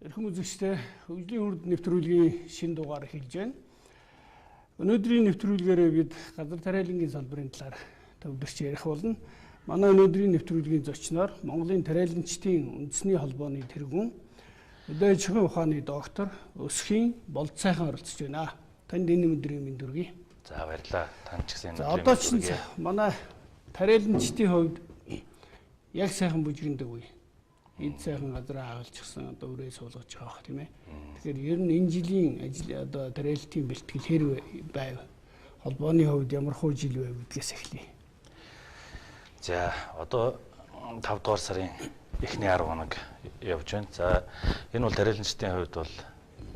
Эрхэм үзэгчдээ хөгжлийн үрд нэвтрүүлгийн шинэ дугаар эхэлж байна. Өнөөдрийн нэвтрүүлгээрээ бид газар тариалангийн салбарын талаар төвлөрч ярих болно. Манай өнөөдрийн нэвтрүүлгийн зочноор Монголын тариаланчдын үндэсний холбооны тэргүүн өдөө аж ахуйн ухааны доктор Өсхийн Болд сайхан оролцож байна. Танд энэ өдрийн мэнд хүргэе. За баярлалаа. Танд ч гэсэн энэ өдрийн мэнд хүргэе. Манай тариаланчдын хувьд яг сайхан бүжигндэг үе. Эд сайхан газраа хагалчихсан одоо үрээ суулгаж байгаа тийм ээ. Тэгэхээр ер нь энэ жилийн ажил одоо тариалтын бэлтгэл хэр байв? Холбооны хувьд ямар хөө жил байв гэдгээс эхлэе. За одоо 5 дугаар сарын эхний 10 хоног явж байна. За энэ бол тариаланчдын хувьд бол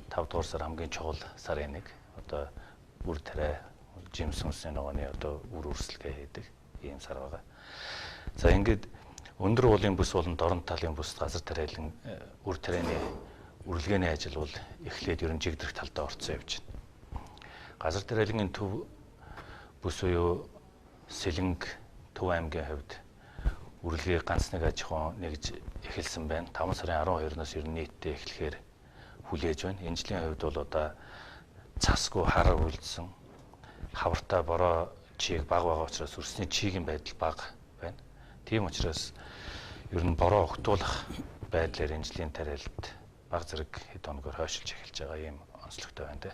5 дугаар сар хамгийн чухал сарын нэг. Одоо үр тариа, жимс сүнсний ногооны одоо үр үрсэлгээ хийдэг ийм сар байгаа. За ингээд өндөр уулын бүс болон дорн талын бүс газар тариалан үр тарианы үргэлгээний ажил бол эхлээд ерөн жигдэрх талдаа орцсон явж байна. Газар тариалангийн төв бүс буюу Сэлэнг Төв аймгийн хувьд үргэлгээ ганц нэг аж ахуйн нэгж эхэлсэн байна. 5 сарын 12-наас ер нь нийтдээ эхлэхээр хүлээж байна. Энэ жилийн хувьд бол одоо цасгүй хар үлдсэн хавартай бороо чийг баг байгаа учраас өрсний чигийн байдал бага байна. Тийм учраас ер нь бороо огтуулах байдлаар энэ жилийн тариалт баг зэрэг хэд хоногор хойшилж эхэлж байгаа ийм онцлогтой байна те.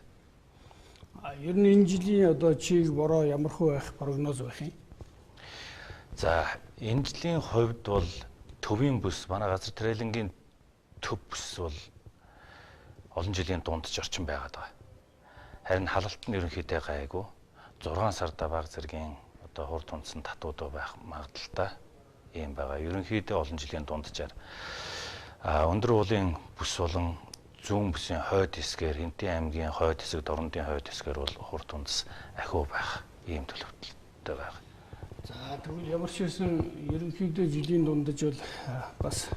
Ер нь энэ жилийн одоо чиг бороо ямар хөө байх прогноз байх юм? За энэ жилийн хувьд бол төвийн бүс манай газар тариалангийн төв бүс бол олон жилийн дундч орчин байгаад байгаа. Харин халалт нь ерөнхийдөө гайгүй 6 сарда баг зэргийн одоо хурд тундсан татвууд байх магадaltaй ийм байгаа. Ерөнхийдөө олон жилийн дунджаар өндөр уулын бүс болон зүүн бүсийн хойд хэсгээр Хэнтэн аймгийн хойд хэсэг, Дорнодын хойд хэсгээр бол хурд тундс ахиу байх ийм төлөвлөлттэй байна. За тэгвэл ямар ч байсан ерөнхийдөө жилийн дундаж бол бас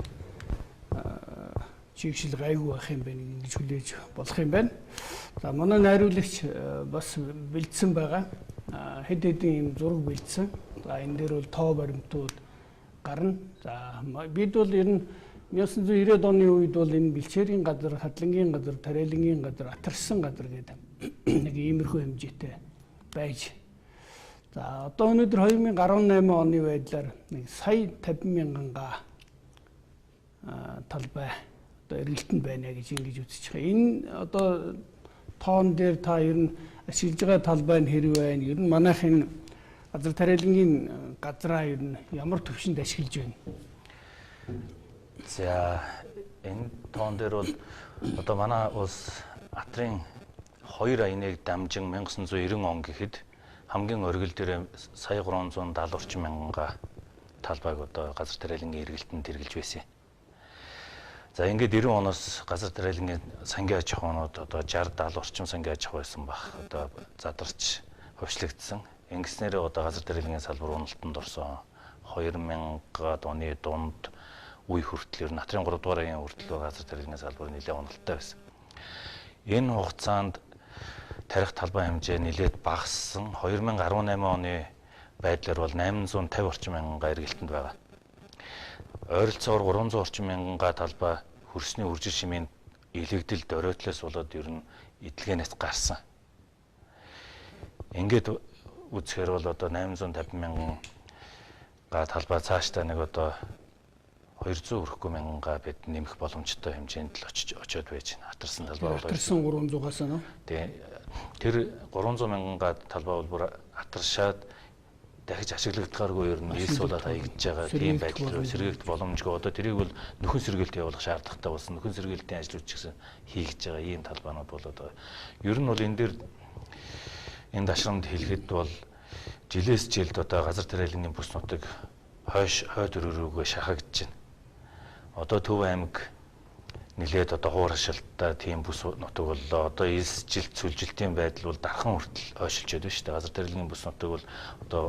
чигшил гайгүй байх юм байна гэж хүлээж болох юм байна. За манай найруулагч бас бэлдсэн байгаа. Хэд хэдэн юм зураг бэлдсэн. За энэ дээр бол тоо баримтууд гарна. За бид бол ер нь 1990-ад оны үед бол энэ бэлчээрийн газар, хадлангийн газар, тариалангийн газар, атарсан газар гэдэг нэг иймэрхүү хэмжээтэй байж. За одоо өнөөдөр 2018 оны байдлаар нэг сая 50 мянган га талбай одоо эргэлтэнд байна гэж ингэж үзэж байгаа. Энэ одоо тоон дээр та ер нь ашиглаж байгаа талбай нь хэрэг байна? Ер нь манайх энэ газар тариалангийн газраа ер нь ямар төвшөнд ашиглаж байна? За энэ тоон дээр бол одоо манай улс Атрын 2 аяныг дамжин 1990 он гэхэд хамгийн оргил дээр сая 370 орчим мянган га талбайг одоо газар тариалангийн эргэлтэнд хэрэгжилж байсан. За ингээд 90 оноос газар тариалангийн сангийн аж ахуйнууд одоо 60-70 орчим сангийн аж ахуй байсан баг. Одоо задарч хувьчлагдсан. Ингэснээр одоо газар тариалангийн салбар уналтанд орсон 2000-ад оны дунд үе хүртэл ер нь Натрын 3 дугаар аягийн хүртэл газар тариалангийн салбар нэлээд уналттай байсан. Энэ хугацаанд тарих талбай хэмжээ нэлээд багассан. 2018 оны байдлаар бол 850 орчим мянган га эргэлтэнд байгаа. Ойролцоогоор 300 орчим мянган га талбай хөрсний үржил шимийн илэгдэл дөрөөтлөөс болоод ер нь эдлэгэнээс гарсан. Ингээд үзэхээр бол одоо 850 мянган га талбай цаашдаа нэг одоо 200 хүрэхгүй мянган га бид нэмэх боломжтой хэмжээнд л очиод байж байна. Атарсан талбай бол атарсан 300-аас нь. Тэгээ тэр 300 мянган га талбай бол бүр атаршаад дахиж ашиглагдахааргүй ер нь ил суулаад хаягдж байгаа тийм байдал руу сэргээгдэх боломжгүй. Одоо тэрийг бол нөхөн сэргээлт явуулах шаардлагатай болсон. Нөхөн сэргээлтийн ажлууд ч гэсэн хийгдэж байгаа ийм талбайнууд бол одоо ер нь бол энэ дээр энэ дашрамд хэлэхэд бол жилээс жилд одоо газар тариалангийн бүс нутаг хойд өрөөрөөгөө шахагдж байна. Одоо Төв аймаг нэлээд одоо хуур хашилттай тийм бүс нутаг боллоо. Одоо 9 жилд сүлжилтийн байдал бол дархан хүртэл ойшилчод байна шүү дээ. Газар тариалангийн бүс нутаг бол одоо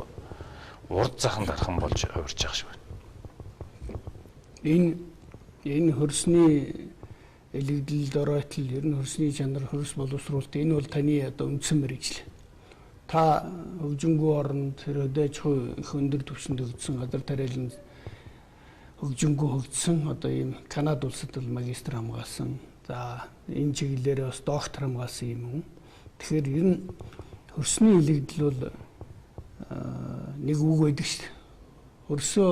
урд захан дархан болж хувирч байгаа шүү. Энэ хөрсний элэгдэл дөрөйтөл ер нь хөрсний чанар хөрс боловсруулалт энэ бол таны одоо үндсэн мэргэжил. Та хөгжингүү оронд тэр өдөөж их өндөр түвшинд өгсөн газар тариалан хөгжингүү хөгжсөн одоо ийм Канада улсад бол магистр хамгаалсан. За энэ чиглэлээр бас доктор хамгаалсан юм хүн. Тэгэхээр ер нь хөрсний илэгдэл бол нэг үг байдаг шүү дээ. Хөрсөө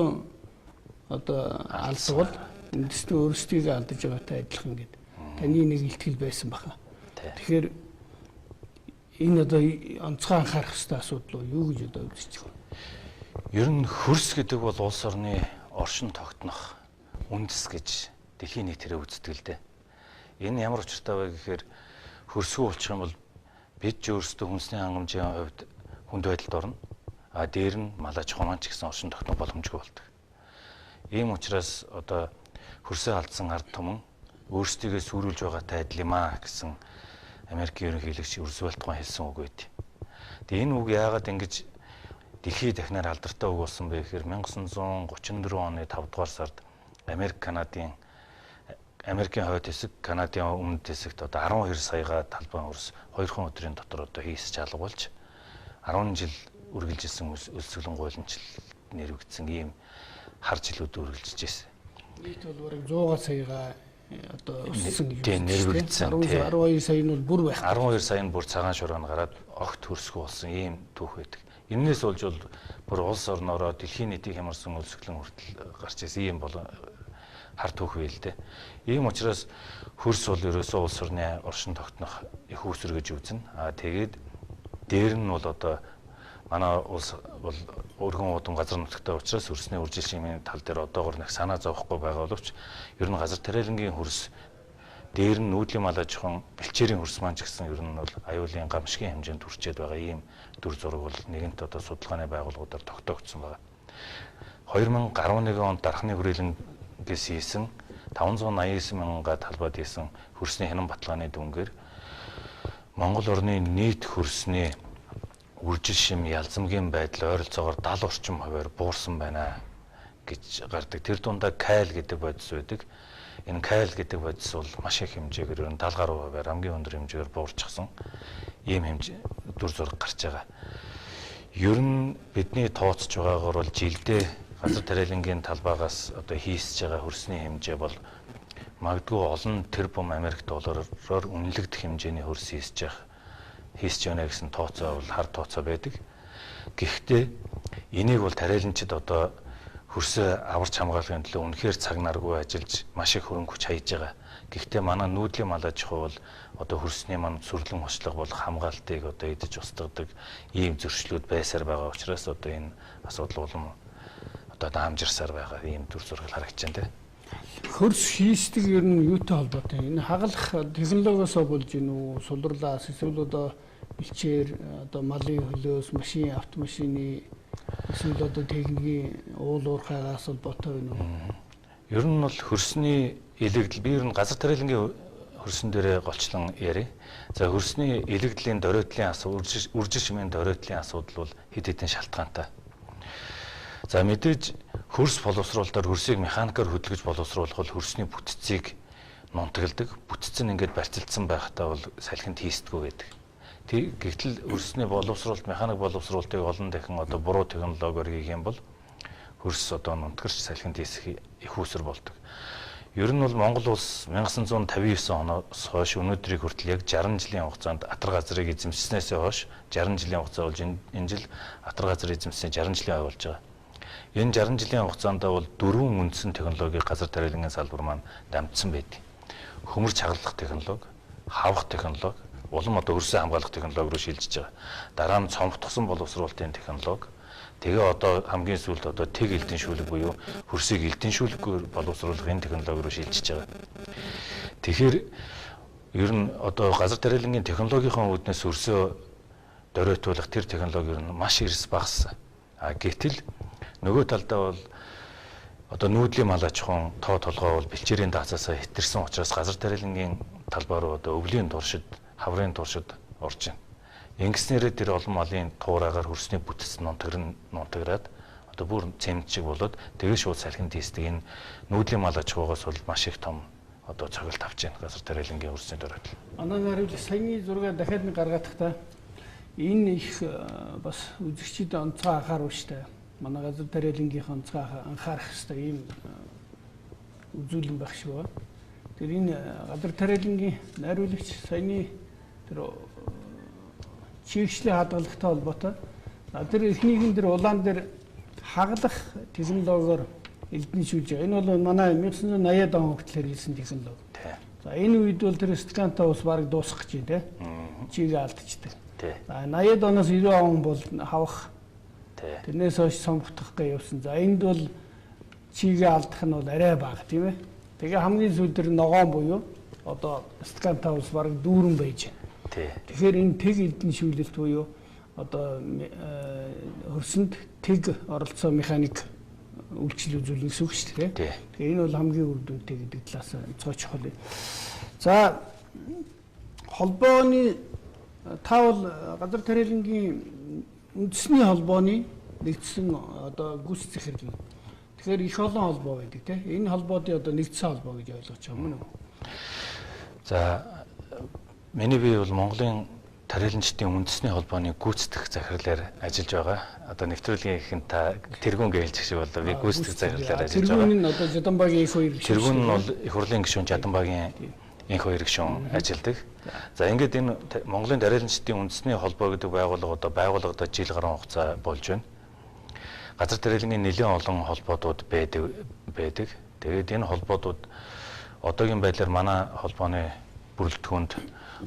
одоо алдвал үндэстэн өөрсдийг алдаж байгаатай адилхан гэдэг. Таны нэг илтгэл байсан баха. Тэгэхээр энэ одоо онцгой анхаарах ёстой асуудал юу гэж одоо үзэж байна? Ер нь хөрс гэдэг бол улс орны оршин тогтнох үндэс гэж дэлхийн нийт тэрэ үздэг л дээ. Энэ ямар учиртай вэ гэхээр хөрсгөө болчих юм бол бид ч өөрсдөө хүнсний хангамжийн хувьд хүнд байдалд орно. А дээр нь малаж хумаач гэсэн оршин тогтнох боломжгүй болдог. Ийм учраас одоо хөрсөө алдсан ард түмэн өөрсдийгөө сүрүүлж байгаатай адил юм аа гэсэн Америкийн ерөнхийлөгч Рузвельт хаан хэлсэн үг байд. Тэгээ энэ үг яагаад ингэж дэлхийд дахнаар алдартай үг болсон бэ гэхээр 1934 оны 5 дугаар сард Америкийн хойд хэсэг, Канадын өмнөд хэсэгт одоо 12 саяга талбайн өрс 2 өдрийн дотор одоо хийсч алга болж 10 жил үргэлжилсэн өлсгөлэн гуйланчил нэрвэгдсэн ийм хар жилүүд үргэлжилж байсан. Нийт бол бараг 100 саяга одоо өссөн гэж байна. Нэрвэгдсэн. 12 сая нь бол бүр байх. 12 сая нь бүр цагаан шуурга гараад огт хөрсгөө болсон ийм түүх байдаг. Энээс болж бол бүр улс орноороо дэлхийн нийтийг хямарсан өлсгөлэн хүртэл гарч ирсэн ийм бол хар түүх вэ л дээ. Ийм учраас хөрс бол ерөөсөө улс орны оршин тогтнох их үүсвэр гэж үзнэ. Тэгээд дээр нь бол одоо манай улс бол өргөн удам газар нутагтай учраас хөрсний үржил шимийн тал дээр одоогор нэг санаа зовхгүй байгаа боловч ер нь газар тариалангийн хөрс дээр нь нүүдлийн мал аж ахуйн бэлчээрийн хөрс маань ч гэсэн ер нь бол аюулын гамшигын хэмжээнд хүрчээд байгаа ийм дүр зураг бол нэгэнт одоо судалгааны байгууллагуудаар тогтоогдсон байна. 2011 онд дархны хүрээлэнгээс хийсэн 589 мянга талбайд хийсэн хөрсний хянан баталгааны дүнгээр Монгол орны нийт хөрсний үржил шим ялзамгийн байдал ойролцоогоор 70 орчим хувиар буурсан байна гэж гардаг. Тэр дундаа кайл гэдэг бодис байдаг. Энэ кайл гэдэг бодис бол маш их хэмжээгээр ер нь 70 гаруй хувиар хамгийн өндөр хэмжээгээр буурчихсан ийм хэмжээ дүр зураг гарч байгаа. Ер нь бидний тооцож байгаагаар бол жилдээ газар тариалангийн талбайгаас одоо хийсэж байгаа хөрсний хэмжээ бол магадгүй олон тэрбум Америк доллараар үнэлэгдэх хэмжээний хөрс хийсэж байна гэсэн тооцоо бол хар тооцоо байдаг. Гэхдээ энийг бол тариаланчид одоо хөрсөө аварч хамгаалахын төлөө үнэхээр цаг наргүй ажиллаж маш их хөрөнгө хүч хаяж байгаа. Гэхдээ манай нүүдлийн мал аж ахуй бол одоо хөрсний манд сүрлэн очлого бол хамгаалтыг одоо идэж устгадаг ийм зөрчлүүд байсаар байгаа учраас одоо энэ асуудал улам одоо даамжирсаар байгаа ийм төр зураг харагдаж байна тийм. Хөрс хийсдэг ер нь юутай холбоотой? Энэ хагалах технологиос болж гин үү, сулруулаас эсвэл одоо бэлчээр одоо малын хөлөөс машин автомашины эсвэл одоо техникийн уул уурхайгаас холбоотой байна уу? Ер нь бол хөрсний илэгдэл би ер нь газар тариалангийн хөрсөн дээрээ голчлон ярив. За хөрсний илэгдлийн дөрөөдлийн асуудал, үржил шимийн дөрөөдлийн асуудал бол хэд хэдэн шалтгаантай. За мэдээж хөрс боловсруулалтаар хөрсийг механикаар хөдөлгөж боловсруулах бол хөрсний бүтцийг нунтагладаг. Бүтц нь ингээд барьцалдсан байхдаа бол салхинд хийсдэггүй байдаг. Гэвтэл хөрсний боловсруулалт, механик боловсруулалтыг олон дахин одоо буруу технологиор хийх юм бол хөрс одоо нунтгарч салхинд хийсэх их үүсвэр болдог. Ер нь бол Монгол улс 1959 оноос хойш өнөөдрийг хүртэл яг 60 жилийн хугацаанд атар газрыг эзэмшснээс хойш 60 жилийн хугацаа болж энэ жил атар газар эзэмшсэн 60 жилийн болж байгаа. Энэ 60 жилийн хугацаанд бол дөрвөн үндсэн технологи газар тариалангийн салбар маань дамжсан байдаг. Хөмөр чаглах технологи, хавах технологи, улам одоо хөрсөө хамгаалах технологи руу шилжиж байгаа. Дараа нь цомхтгсон боловсруулалтын технологи. Тэгээ одоо хамгийн сүүлд одоо тэг элдэн шүүлэг буюу хөрсийг элдэн шүүлэггээр боловсруулах энэ технологи руу шилжиж байгаа. Тэгэхээр ер нь одоо газар тариалангийн технологийн үүднээс хөрсөө дөрөөтүүлэх тэр технологи ер нь маш эрс багассан. Гэтэл нөгөө талдаа бол одоо нүүдлийн мал аж ахуйн тоо толгой бол бэлчээрийн даацаасаа хэтэрсэн учраас газар тариалангийн талбай руу одоо өвлийн туршид, хаврын туршид орж байна. Ингэснээрээ тэр олон малын туураагаар хөрсний бүтц нунтаграад одоо бүр цемент шиг болоод тэгээ шууд салхинд хийсдэг энэ нүүдлийн мал аж ахуйгаас бол маш их том одоо цогцолт авч байна газар тариалангийн хөрсний дөрөөлөл. Манай хариулт саяны зураг дахиад нэг гаргахдаа энэ их бас үзэгчид онцгой анхааруул штэ. Манай газар тариалангийнхаа онцгой анхаарах хэвээр ийм үзүүлэн байх шиг байна. Тэр энэ газар тариалангийн найруулагч саяны тэр чигшлийн хадгалагтай холбоотой. Тэр эхнийхэн тэр улаан дээр хагалах технологиор элдэншүүлж байгаа. Энэ бол манай 1980-ад он хүртэл хэрэглэсэн технологи. За энэ үед бол тэр стакантай ус бараг дуусах гэж байна те. Чигээ алдчихдаг. За 80-ад оноос 90 он бол хавах. Тэрнээс хойш сонгогдох гэж явсан. За энд бол чигээ алдах нь бол арай бага тийм ээ. Тэгээ хамгийн сүүл тэр ногоон буюу одоо стакантай ус бараг дүүрэн байж байна. Тэгэхээр энэ тэг элдэншүүлэлт буюу одоо хөрсөнд тэг оролцоо механик үйлчлэл үзүүлнэ гэсэн үг шүү дээ. Тэгээ энэ бол хамгийн үр дүнтэй гэдэг талаас цоо чухал. За холбооны таавал газар тариалангийн үндэсний холбооны нэгдсэн одоо гүйц захирал. Тэгэхээр их олон холбоо байдаг тийм. Энэ холбоодын одоо нэгдсэн холбоо гэж ойлгож байгаа юм уу? За миний бие бол Монголын тариаланчдын үндэсний холбооны гүйцэтгэх захирлаар ажиллаж байгаа. Одоо нэвтрүүлгийн ихэнд та тэргүүн гэлж шиг болоо би гүйцэтгэх захирлаар ажиллаж байгаа. Тэргүүн нь одоо Жаданбаагийн их хоёр гишүүн. Тэргүүн нь бол их хурлын гишүүн Жаданбаагийн их хоёр гишүүн ажилладаг. За ингээд энэ Монголын тариаланчдын үндэсний холбоо гэдэг байгууллага одоо байгуулагдаад жил гаруй хугацаа болж байна. Газар тариалангийн нэлээд олон холбоодууд байдаг. Тэгээд энэ холбоодууд одоогийн байдлаар манай холбооны бүрэлдэхүүнд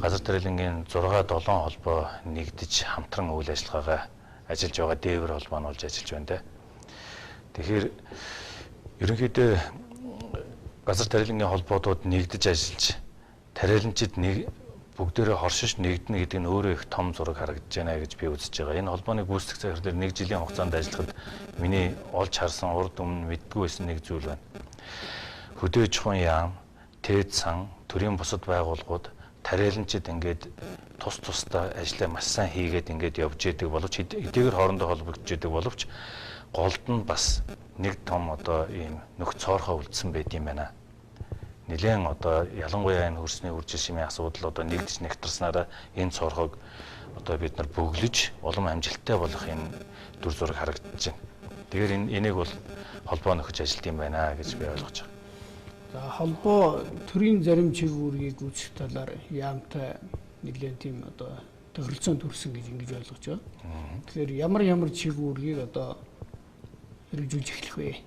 газар тариалангийн 6-7 холбоо нэгдэж хамтран үйл ажиллагаагаа ажиллаж байгаа дээвэр холбоо нь болж ажиллаж байна. Тэгэхээр ерөнхийдөө газар тариалангийн холбоодууд нэгдэж ажиллаж тариаланчид бүгдээрээ хоршиж нэгдэнэ гэдэг нь өөрөө их том зураг харагдаж байна гэж би үзэж байгаа. Энэ холбооны гүйцэтгэх захирал дээр 1 жилийн хугацаанд ажиллахад миний олж харсан урд өмнө мэдгүй байсан нэг зүйл байна. Хөдөө аж ахуйн яам, ТЭД сан, төрийн бусад байгууллагууд тариаланчид ингээд тусдаа ажлаа маш сайн хийгээд ингээд явж идэг боловч эдгээр хоорондоо холбогдож идэг боловч голд нь бас нэг том одоо ийм нөх цоорхоо үлдсэн байд юм байна. Нилээн одоо ялангуяа энэ хөрсний үржил шимийн асуудал одоо нэгдэж нэгтарснараа энэ цоорхоог одоо бид нар бөглөж улам амжилттай болох энэ дүр зураг харагдаж байна. Тэгэхээр энийг бол холбоо нөхөж ажилт юм байна гэж би ойлгож байгаа. За холбоо төрийн зарим чиг үүргийг үүсгэх талаар яамтай нэлээд тийм одоо тохиролцоо төрсөн гэж ингэж ойлгож байгаа. Тэгэхээр ямар чиг үүргийг одоо хэрэгжүүлж эхлэх вэ?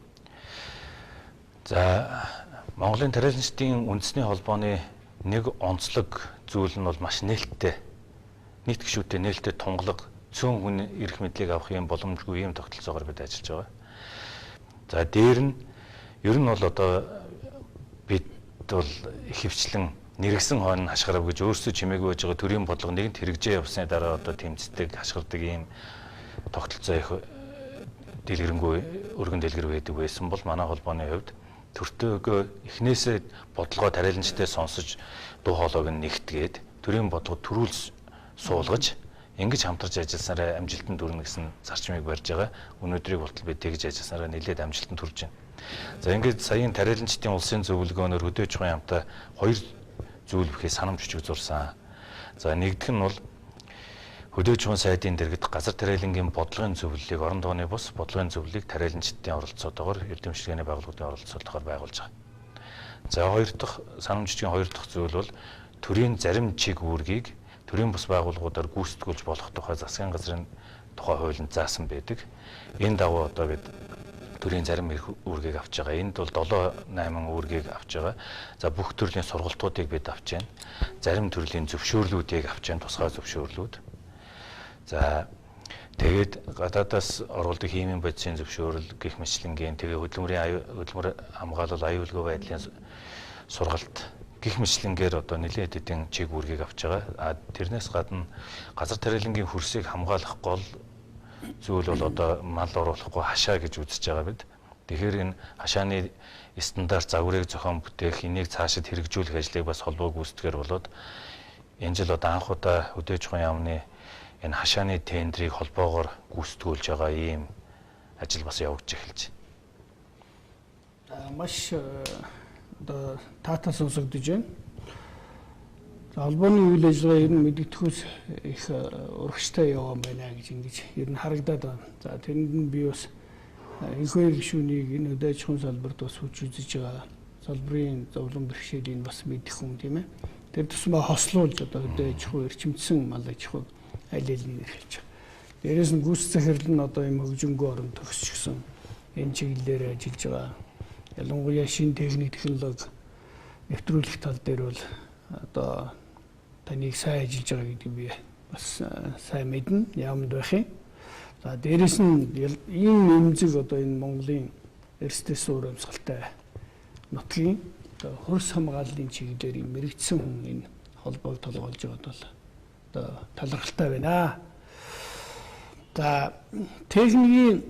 За Монголын тариаланчдын үндэсний холбооны нэг онцлог зүйл нь бол маш нээлттэй. Нийт гишүүтэй нээлттэй тунгалаг цөөн хүн эрх мэдлийг авах юм боломжгүй юм тогтолцоогоор бид ажиллаж байгаа. За дээр нь ер нь бол одоо бид бол ихэвчлэн нэргсэн хойно хашгирав гэж өөрсдөө чимээгүй байж байгаа төрийн бодлого нэгэнт хэрэгжээ явсны дараа одоо тэмцдэг хашгирдаг ийм тогтолцоо их дэлгэрэнгүй өргөн дэлгэр байдаг байсан бол манай холбооны хувьд төртөөгөө эхнээсээ бодлогоо тариаланчтай сонсож дуу хоолойг нь нэгтгээд төрийн бодлого төрүүлж суулгаж ингэж хамтарч ажилласараа амжилтанд хүрнэ гэсэн зарчмыг барьж байгаа. Өнөөдрийг болтол бид тэгж ажилласараа нэлээд амжилтанд хүрж байна. За ингэж саяын тариаланчдын улсын зөвлөгөөнөөр хөдөө аж ахуйн яамтай хоёр зүйл бүхий санамж хүчиг зурсан. За нэгдүг нь бол хөдөө аж ахуйн сайдын дэргэд газар тариалангийн бодлогын зөвлөлийг орон дооны бус бодлогын зөвлөлийг тариаланчдын оролцоотойгоор эрдэмтдийн байгууллагын оролцоотойгоор байгуулж байгаа. За хоёр дахь санамж хүчгийн хоёр дахь зүйл бол төрийн зарим чиг үүргийг төрийн бус байгууллагуудаар гүйцэтгүүлж болох тухай засгийн газрын тухай хуулинд заасан байдаг. Энэ дагуу одоо бид төрийн зарим үүргийг авч байгаа. Энд бол 7-8 үүргийг авч байгаа. За бүх төрлийн сургалтуудыг бид авч байна. Зарим төрлийн зөвшөөрлүүдийг авч байна, тусгай зөвшөөрлүүд. За тэгээд гадаадаас оруулдаг химийн бодисын зөвшөөрөл гэх мэтлэнгийн тэгээ хөдөлмөр хамгаалал аюулгүй байдлын сургалт гэх мэтлэнгээр одоо нэлээд хэдийн чиг үүргийг авч байгаа. Тэрнээс гадна газар тариалангийн хөрсийг хамгаалах гол зүйл бол одоо мал оруулахгүй хашаа гэж үзэж байгаа бид. Тэгэхээр энэ хашааны стандарт загварыг зохион бүтээх, энийг цаашид хэрэгжүүлэх ажлыг бас холбоо гүйцэтгэхээр болоод энэ жил одоо анх удаа хөдөө аж ахуйн яамны энэ хашааны тендрийг холбоогоор гүйцэтгүүлж байгаа ийм ажил бас явагдаж эхэлж байна. Маш одоо таатай сонсогдож байна. За холбооны үйл ажиллагаа ер нь мэдэгдэхүйс их урагштай яваа байна гэж ингэж ер нь харагдаад байна. За тэрэнд нь би бас их хоёр гишүүнийг энэ хөдөө аж ахуйн салбарт бас хүч үзэж байгаа. салбарын зовлон бэрхшээлийн бас мэдэх хүн тийм ээ. Тэр тусмаа хослуулж одоо хөдөө аж ахуй эрчимцсэн мал аж ахуйг аль алийг эрхэлж байгаа. Дээрээс нь гүйц захирал нь одоо юм хөгжингөө орон төгсчихсөн энэ чиглэлээр ажиллаж байгаа. Ялангуяа шинэ техник технологи нэвтрүүлэх тал дээр бол одоо таныг сайн ажиллаж байгаа гэдэг би бас сайн мэднэ. Яамд байх юм. За дээрээс нь ийм нэмзэг одоо энэ Монголын эрсдэл суур амьсгалтай нутгийн хөрс хамгааллын чиглэлээр мэрэгдсэн хүн энэ холбоог толгойлж байгаад бол одоо талархалтай байна. За техникийн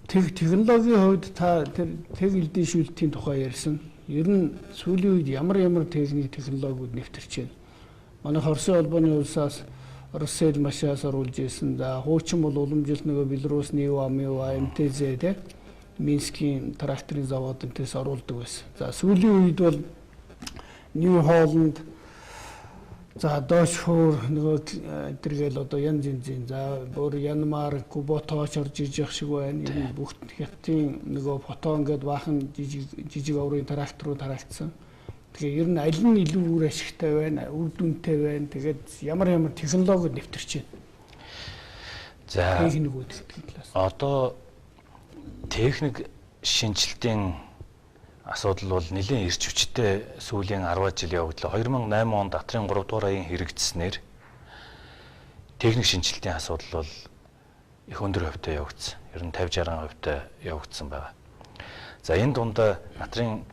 технологийн хувьд та тэр тех элдийн шүүлтийн тухай ярьсан. Ер нь сүүлийн үед ямар техник технологиуд нэвтэрч байна. Манай Оросын холбооны улсаас Россел машаас оруулж ирсэн. За хуучин бол уламжилт нөгөө Беларусь Нива МТЗ те Минскийн тракторын завод энэс оруулдаг байсан. За сүүлийн үед бол New Holland за Дошхур нөгөө тэргээл одоо янз янзын за бүр Янмар Куботооч орж иж явах шиг байна. Энэ бүгд хятадын нөгөө фотон гэдэг баахан жижиг оврын тракторууд харагдсан. Тэгээ ер нь аль нь илүү үр ашигтай байна, үр дүнтэй байна. Тэгээд ямар технологиуд нэвтэрч байна. За техникүүд гэдэг талаас. Одоо техник шинжилтийн асуудал бол нэлийн эрч хүчтэй сүүлийн 10 жил явагдлаа. 2008 онд Атрын 3 дугаар аян хэрэгжснээр техник шинжилтийн асуудал бол их өндөр хувьтай явагдсан. Ер нь 50-60 хувьтай явагдсан байна. За энэ дундаа Атрын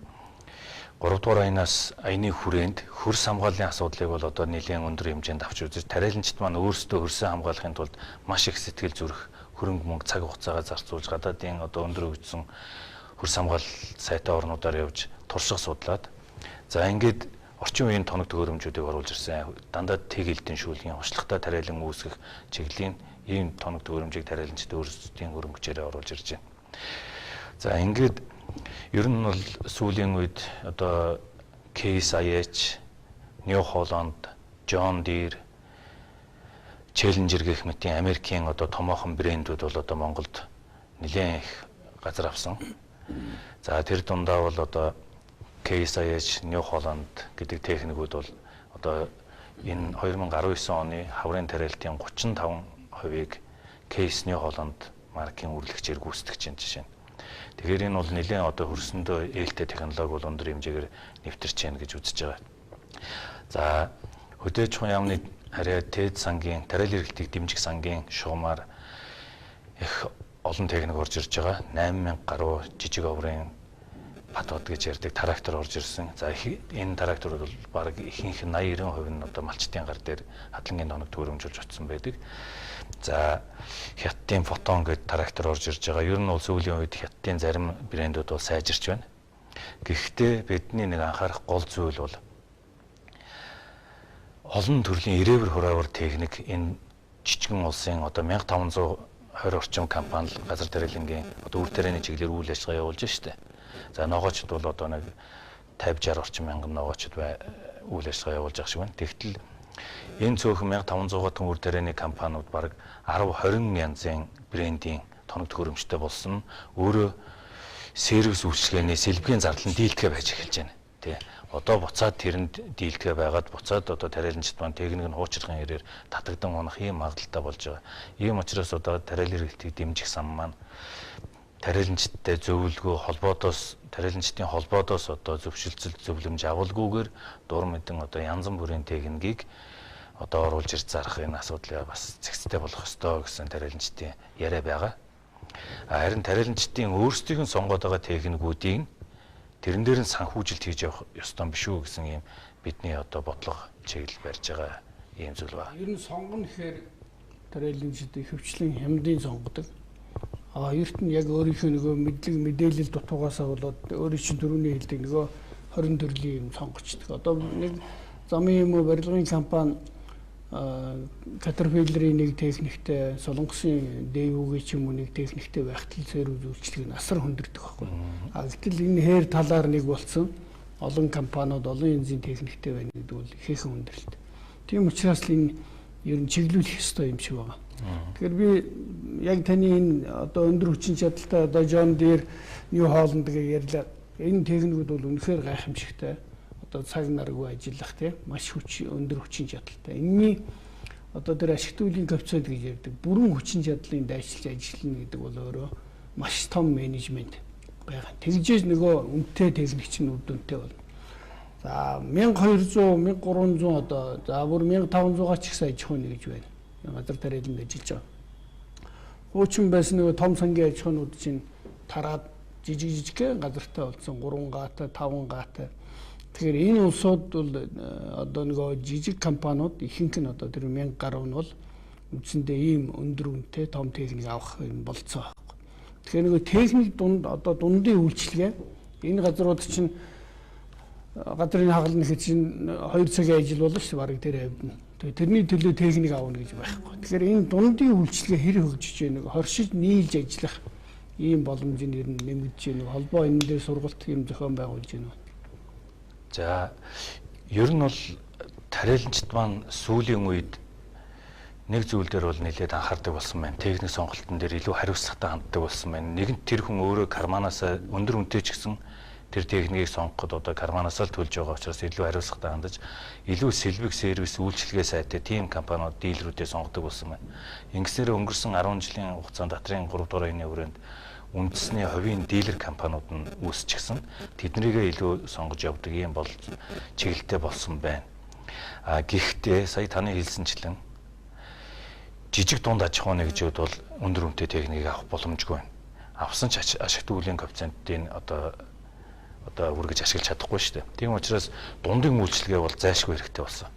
3 дугаар аянаас аяны хүрээнд хөрс хамгааллын асуудлыг бол одоо нэлийн өндөр хэмжээнд авч үзэж тариаланчид маань өөрсдөө хөрсөө хамгаалахын тулд маш их сэтгэл зүрх, хөрөнгө мөнгө, цаг хугацаагаа зарцуулж гадаадын одоо өндөр хөгжсөн хөрс хамгаал сайтай орнуудаар явж турших судлаад за ингээд орчин үеийн тоног төхөөрөмжүүдийг оруулж ирсэн. Дандаа тех элдийн шүүлгийн очлогтой тариалан үүсгэх чиглэлийн ийм тоног төхөөрөмжийг тариаланчид өөрсдийн хөрөнгөчөөрөө оруулж ирж байна. За ингээд ер нь бол сүүлийн үед одоо Case IH, New Holland, John Deere, Challenger гэх мэтийн Америкийн одоо томоохон брэндүүд бол одоо Монголд нэлээд их газар авсан. За тэр дундаа бол одоо Case IH, New Holland гэдэг техникүүд бол одоо энэ 2019 оны хаврын тариалтын 35%-ийг Case New Holland маркийн үргэлжлэгчээр гүйцэтгэж байна жишээ нь. Тэгэхээр энэ бол нэлээд одоо хөрсөндөө ээлтэй технологи бол өндөр хэмжээгээр нэвтэрч байна гэж үзэж байгаа. За хөдөөж хүн яамны харьяа ТЭД сангийн тариалан эргэлтийг дэмжих сангийн шугамар их олон техник орж ирж байгаа. 8000 гаруй жижиг оврын батбад гэж ярьдаг трактор орж ирсэн. За энэ тракторууд бол баг ихэнх 80-90% нь одоо малчтын гар дээр хадлангийн тоног төхөөрөмжүүлж очсон байдаг. За хятадын фотон гэдэг трактор орж ирж байгаа. Ер нь бол сүүлийн үед хятадын зарим брэндүүд бол сайжирч байна. Гэхдээ бидний нэг анхаарах гол зүйл бол олон төрлийн ирээвэр хураавар техник энэ жижигэн улсын одоо 1520 орчим компани газар тариалангийн одоо үр тарианы чиглэлээр үйл ажиллагаа явуулж байна шүү дээ. За ногоочд бол одоо нэг 50-60 орчим мянган ногоочд үйл ажиллагаа явуулж байгаа шиг байна. Тэгтэл энэ цөөхөн 1500 тонн үр тарианы компаниуд бараг 10-20 янзын брендийн тоног төхөөрөмжтэй болсон. Өөрөө сервис үйлчилгээний сэлбэгийн зардал нь дийлдэхэ байж эхэлж байна. Тэ. Одоо буцаад тэрэнд дийлдэхэ байгаад буцаад одоо тариаланчид маань техник нь хуучрахын хэрээр татагдан унах ийм магадaltaй болж байгаа. Ийм учраас одоо тариалан эргэлтийг дэмжих сан маань тариаланчидтай зөвлөгөө холбоодоос тариаланчдын холбоодоос одоо зөвшөлтсөл зөвлөмж агуулгүйгээр дур мэдэн одоо янз бүрийн техникийг одоо оруулж ирж зарах энэ асуудлыг бас зэгцтэй болох ёстой гэсэн тариаланчдын яриа байгаа. Харин тариаланчдын өөрсдийн сонгоод байгаа техникүүдийн тэрэн дээр нь санхүүжилт хийж явах ёстой биш үү гэсэн ийм бидний одоо бодлого чиглэл барьж байгаа ийм зүйл байна. Ер нь сонгоно гэхээр тариаланчид ихэвчлэн хямдын сонгодог. Эрт нь яг өөрийнхөө нөгөө мэдээлэл дутуугаасаа болоод өөрийн чинь төрөний хэлдэг нөгөө 20 төрлийн юм сонгочдөг. Одоо нэг замын юм уу барилгын компани Caterpillar-ийн нэг техниктэй, Солонгосын DU-гийн ч юм уу нэг техниктэй байхад л сервис үйлчлэг нь асар хүндэрдэг байхгүй. Гэтэл энэ хээр талаар нэг болсон олон компаниуд олон янзын техниктэй байна гэдэг бол ихээхэн хүндрэлтэй. Тийм учраас л энэ ер нь чиглүүлэх ёстой юм шиг байна. Тэгэхээр би яг таны энэ одоо өндөр хүчин чадалтай одоо John Deere, New Holland гэж ярьлаа. Энэ техникүүд бол үнэхээр гайхамшигтай. Одоо цаг наргүй ажиллах тийм маш өндөр хүчин чадалтай. Энэний одоо тэр ашигт үеийн коэффициент гэж ярьдаг. Бүрэн хүчин чадлын дайчилж ажиллана гэдэг бол өөрөө маш том менежмент байгаа. Тэгжээж нөгөө үнэтэй техникч нь үр дүнтэй болно. За 1200, 1300 одоо за бүр 1500-аар ч их сайн аж ахуйн гэж байна. Газар тариаланд ажиллаж байгаа. Хуучин байсан нөгөө том сангийн аж ахуйнууд чинь тараад жижиг газартай болсон 3 гаатай, 5 гаатай. Тэгэхээр энэ улсууд бол одоо нөгөө жижиг компаниуд ихэнх нь одоо тэр 1000 гаруй нь бол үндсэндээ ийм өндөр үнэтэй том техник авах юм болцоо байхгүй. Тэгэхээр нөгөө техник дунд одоо дундын үйлчилгээ энэ газрууд чинь газрын хагална гэхэд чинь 2 цагийн ажил болно шүү дээ бараг тэр хавьд. Тэгээ тэрний төлөө техник аавна гэж байхгүй. Тэгэхээр энэ дундын үйлчилгээ хэр хөгжиж байна нэг хоршиж нийлж ажиллах ийм боломжийг ер нь нэмэгдэж байна. Холбоо энэ дээр сургалт юм зохион байгуулж байна. За ер нь бол тариаланчид маань сүүлийн үед нэг зүйл дээр бол нэлээд анхаардаг болсон байна. Техник сонголтын дээр илүү хариуцлагатай ханддаг болсон байна. Нэгэнт тэр хүн өөрөө карманаас өндөр үнэтэй ч гэсэн тэр техникийг сонгоход одоо карманаас л төлж байгаа учраас илүү хариуцлагатай хандаж илүү сэлбэг сервис үйлчилгээ сайтай тим компаниуд дилерүүдээ сонгодог болсон байна. Ингэснээр өнгөрсөн 10 жилийн хугацаанд Татрын 3 дугаар аяны хүрээнд үндэсний хувийн дилер компаниуд нь үүсчихсэн. Тэднийгээ илүү сонгож явдаг юм бол чиглэлтэй болсон байна. Гэхдээ сая таны хэлсэнчлэн жижиг дунд аж ахуйн нэгжүүд бол өндөр үнэтэй техникийг авах боломжгүй байна. Авсан ч ашигт үеийн коэффициентийн одоо үргэж ашиглаж чадахгүй шүү дээ. Тийм учраас дундын үйлчилгээ бол зайлшгүй хэрэгтэй болсон.